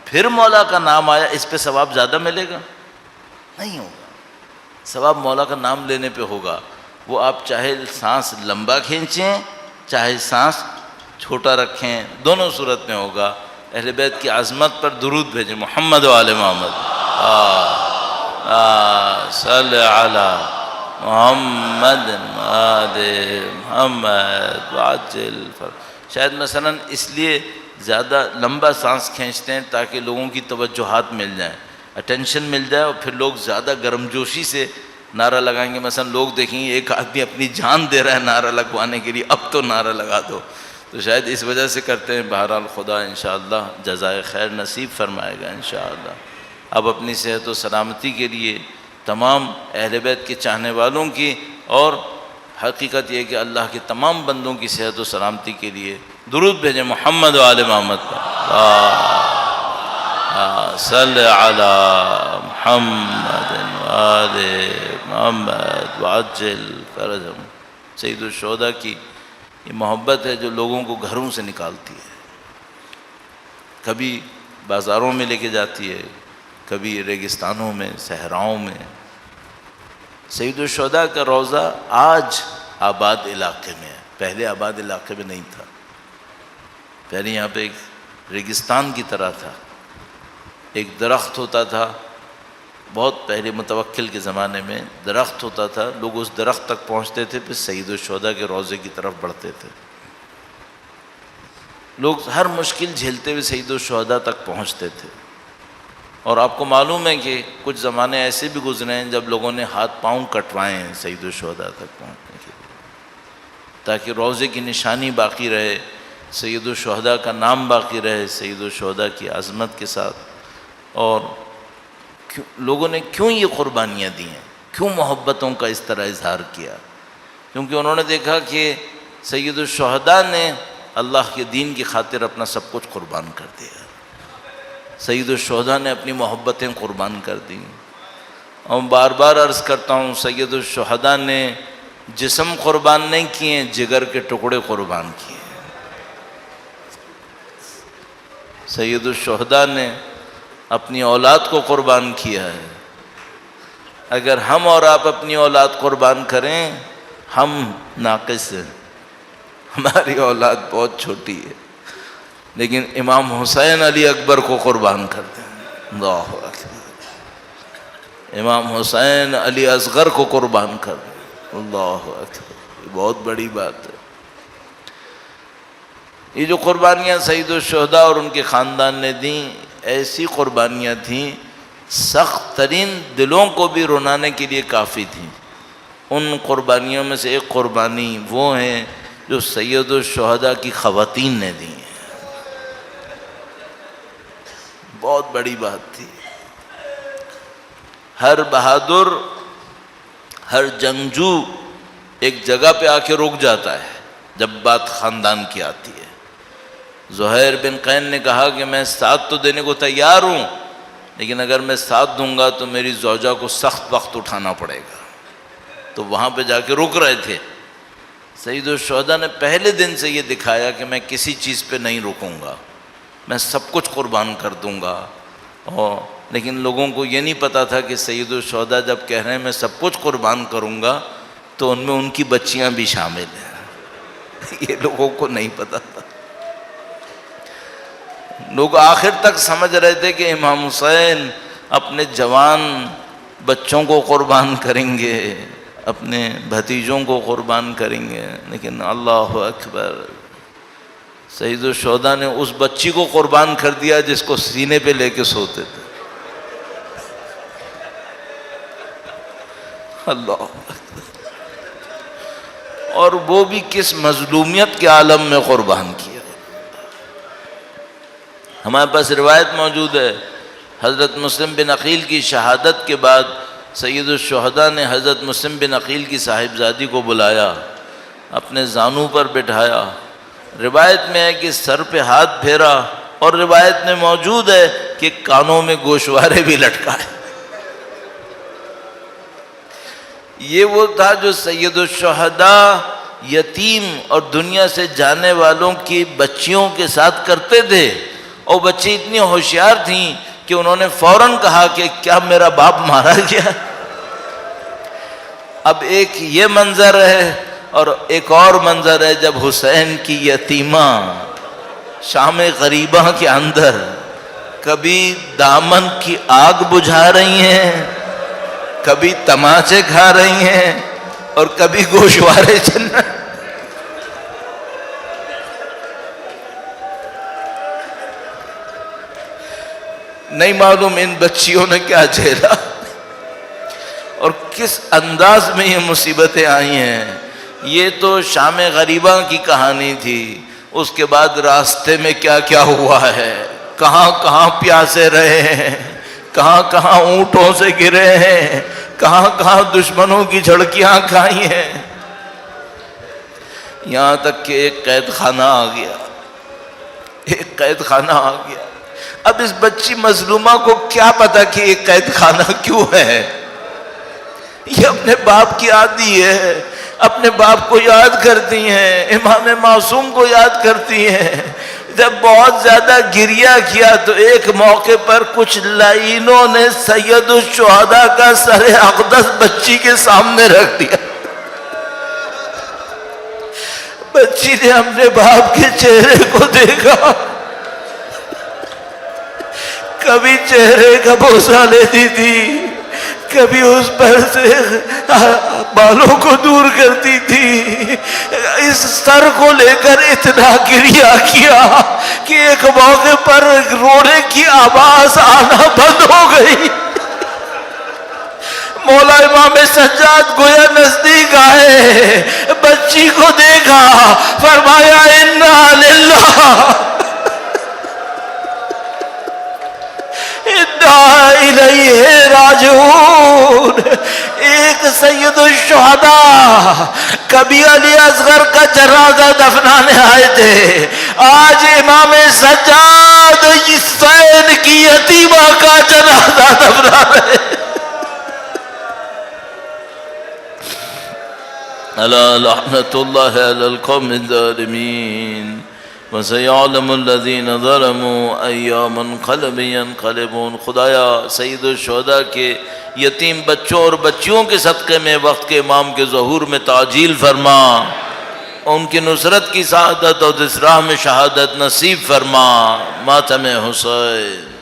پھر مولا کا نام آیا، اس پہ ثواب زیادہ ملے گا؟ نہیں ہوگا. ثواب مولا کا نام لینے پہ ہوگا. وہ آپ چاہے سانس لمبا کھینچیں چاہے سانس چھوٹا رکھیں، دونوں صورت میں ہوگا. اہل بیت کی عظمت پر درود بھیجیں محمد و آل محمد. صلی علی محمد آل محمد وعجل. شاید مثلا اس لیے زیادہ لمبا سانس کھینچتے ہیں تاکہ لوگوں کی توجہات مل جائیں، اٹینشن مل جائے، اور پھر لوگ زیادہ گرم جوشی سے نعرہ لگائیں گے. مثلا لوگ دیکھیں گے ایک آدمی اپنی جان دے رہا ہے نعرہ لگوانے کے لیے، اب تو نعرہ لگا دو. تو شاید اس وجہ سے کرتے ہیں. بہرحال خدا انشاءاللہ جزائے خیر نصیب فرمائے گا انشاءاللہ. اب اپنی صحت و سلامتی کے لیے تمام اہل بیت کے چاہنے والوں کی، اور حقیقت یہ کہ اللہ کے تمام بندوں کی صحت و سلامتی کے لیے درود بھیجیں محمد و آل محمد پر. صلی علی محمد و آل محمد وعجل فرجهم. سید الشہداء کی یہ محبت ہے جو لوگوں کو گھروں سے نکالتی ہے. کبھی بازاروں میں لے کے جاتی ہے، کبھی ریگستانوں میں، صحراؤں میں۔ سید الشہداء کا روضہ آج آباد علاقے میں ہے، پہلے آباد علاقے میں نہیں تھا، پہلے یہاں پہ ایک ریگستان کی طرح تھا، ایک درخت ہوتا تھا، بہت پہلے متوکل کے زمانے میں درخت ہوتا تھا، لوگ اس درخت تک پہنچتے تھے، پھر سید الشہداء کے روضے کی طرف بڑھتے تھے، لوگ ہر مشکل جھیلتے ہوئے سید الشہداء تک پہنچتے تھے۔ اور آپ کو معلوم ہے کہ کچھ زمانے ایسے بھی گزرے ہیں جب لوگوں نے ہاتھ پاؤں کٹوائے ہیں سید الشہداء تک پہنچنے کے لیے، تاکہ روضے کی نشانی باقی رہے، سید الشہداء کا نام باقی رہے، سید الشہداء کی عظمت کے ساتھ۔ اور لوگوں نے کیوں یہ قربانیاں دی ہیں، کیوں محبتوں کا اس طرح اظہار کیا؟ کیونکہ انہوں نے دیکھا کہ سید الشہداء نے اللہ کے دین کی خاطر اپنا سب کچھ قربان کر دیا، سید الشہداء نے اپنی محبتیں قربان کر دیں۔ اور بار بار عرض کرتا ہوں، سید الشہداء نے جسم قربان نہیں کیے، جگر کے ٹکڑے قربان کیے۔ سید الشہداء نے اپنی اولاد کو قربان کیا ہے۔ اگر ہم اور آپ اپنی اولاد قربان کریں، ہم ناقص ہیں، ہماری اولاد بہت چھوٹی ہے، لیکن امام حسین علی اکبر کو قربان کرتے ہیں، اللہ اکبر، امام حسین علی اصغر کو قربان کرتے ہیں، اللہ اکبر، یہ بہت بڑی بات ہے۔ یہ جو قربانیاں سید الشہداء اور ان کے خاندان نے دیں، ایسی قربانیاں تھیں سخت ترین دلوں کو بھی رونانے کے لیے کافی تھیں۔ ان قربانیوں میں سے ایک قربانی وہ ہیں جو سید الشہداء کی خواتین نے دی ہیں، بہت بڑی بات تھی۔ ہر بہادر، ہر جنگجو ایک جگہ پہ آ کے رک جاتا ہے جب بات خاندان کی آتی ہے۔ زہیر بن قین نے کہا کہ میں ساتھ تو دینے کو تیار ہوں، لیکن اگر میں ساتھ دوں گا تو میری زوجہ کو سخت وقت اٹھانا پڑے گا، تو وہاں پہ جا کے رک رہے تھے۔ سید الشہداء نے پہلے دن سے یہ دکھایا کہ میں کسی چیز پہ نہیں رکوں گا، میں سب کچھ قربان کر دوں گا۔ لیکن لوگوں کو یہ نہیں پتا تھا کہ سید الشہداء جب کہہ رہے ہیں میں سب کچھ قربان کروں گا تو ان میں ان کی بچیاں بھی شامل ہیں، یہ لوگوں کو نہیں پتا تھا۔ لوگ آخر تک سمجھ رہے تھے کہ امام حسین اپنے جوان بچوں کو قربان کریں گے، اپنے بھتیجوں کو قربان کریں گے، لیکن اللہ اکبر، سید الشہداء نے اس بچی کو قربان کر دیا جس کو سینے پہ لے کے سوتے تھے، اللہ اکبر، اور وہ بھی کس مظلومیت کے عالم میں قربان کیا۔ ہمارے پاس روایت موجود ہے، حضرت مسلم بن عقیل کی شہادت کے بعد سید الشہداء نے حضرت مسلم بن عقیل کی صاحبزادی کو بلایا، اپنے زانو پر بٹھایا، روایت میں ہے کہ سر پہ ہاتھ پھیرا، اور روایت میں موجود ہے کہ کانوں میں گوشوارے بھی لٹکائے۔ یہ وہ تھا جو سید الشہداء یتیم اور دنیا سے جانے والوں کی بچیوں کے ساتھ کرتے تھے، اور بچی اتنی ہوشیار تھیں کہ انہوں نے فوراً کہا کہ کیا میرا باپ مارا گیا؟ اب ایک یہ منظر ہے، اور ایک اور منظر ہے جب حسین کی یتیمہ شام غریبہ کے اندر کبھی دامن کی آگ بجھا رہی ہیں، کبھی تماچے کھا رہی ہیں، اور کبھی گوشوارے چل رہے ہیں۔ نہیں معلوم ان بچیوں نے کیا جھیلا اور کس انداز میں یہ مصیبتیں آئی ہیں۔ یہ تو شام غریبہ کی کہانی تھی، اس کے بعد راستے میں کیا کیا ہوا ہے، کہاں کہاں پیاسے رہے ہیں، کہاں کہاں اونٹوں سے گرے ہیں، کہاں کہاں دشمنوں کی جھڑکیاں کھائی ہیں، یہاں تک کہ ایک قید خانہ آ گیا، ایک قید خانہ آ گیا۔ اب اس بچی مظلومہ کو کیا پتا کہ یہ قید خانہ کیوں ہے؟ یہ اپنے باپ کی عادی ہے، اپنے باپ کو یاد کرتی ہیں، امام معصوم کو یاد کرتی ہیں، جب بہت زیادہ گریہ کیا تو ایک موقع پر کچھ لعینوں نے سید الشہداء کا سر اقدس بچی کے سامنے رکھ دیا. بچی نے اپنے باپ کے چہرے کو دیکھا، کبھی چہرے کا بوسہ لیتی تھی، کبھی اس پر سے بالوں کو دور کرتی تھی. اس سر کو لے کر اتنا گریہ کیا کہ ایک موقع پر رونے کی آواز آنا بند ہو گئی. مولا امام سجاد گویا نزدیک آئے، بچی کو دیکھا، فرمایا انا للہ انا الیہ راجعون. ایک سید الشہداء کبھی علی اصغر کا جنازہ دفنانے آئے تھے، آج امام سجاد حسین کی یتیمہ کا جنازہ دفنا رہے. الا لعنت اللہ علی القوم الظالمین وسيعلم الذين ظلموا أي منقلب ينقلبون. خدایا سید الشہداء کے یتیم بچوں اور بچیوں کے صدقے میں وقت کے امام کے ظہور میں تعجیل فرما، ان کی نصرت کی سعادت اور اس راہ میں شہادت نصیب فرما. ماتم حسین.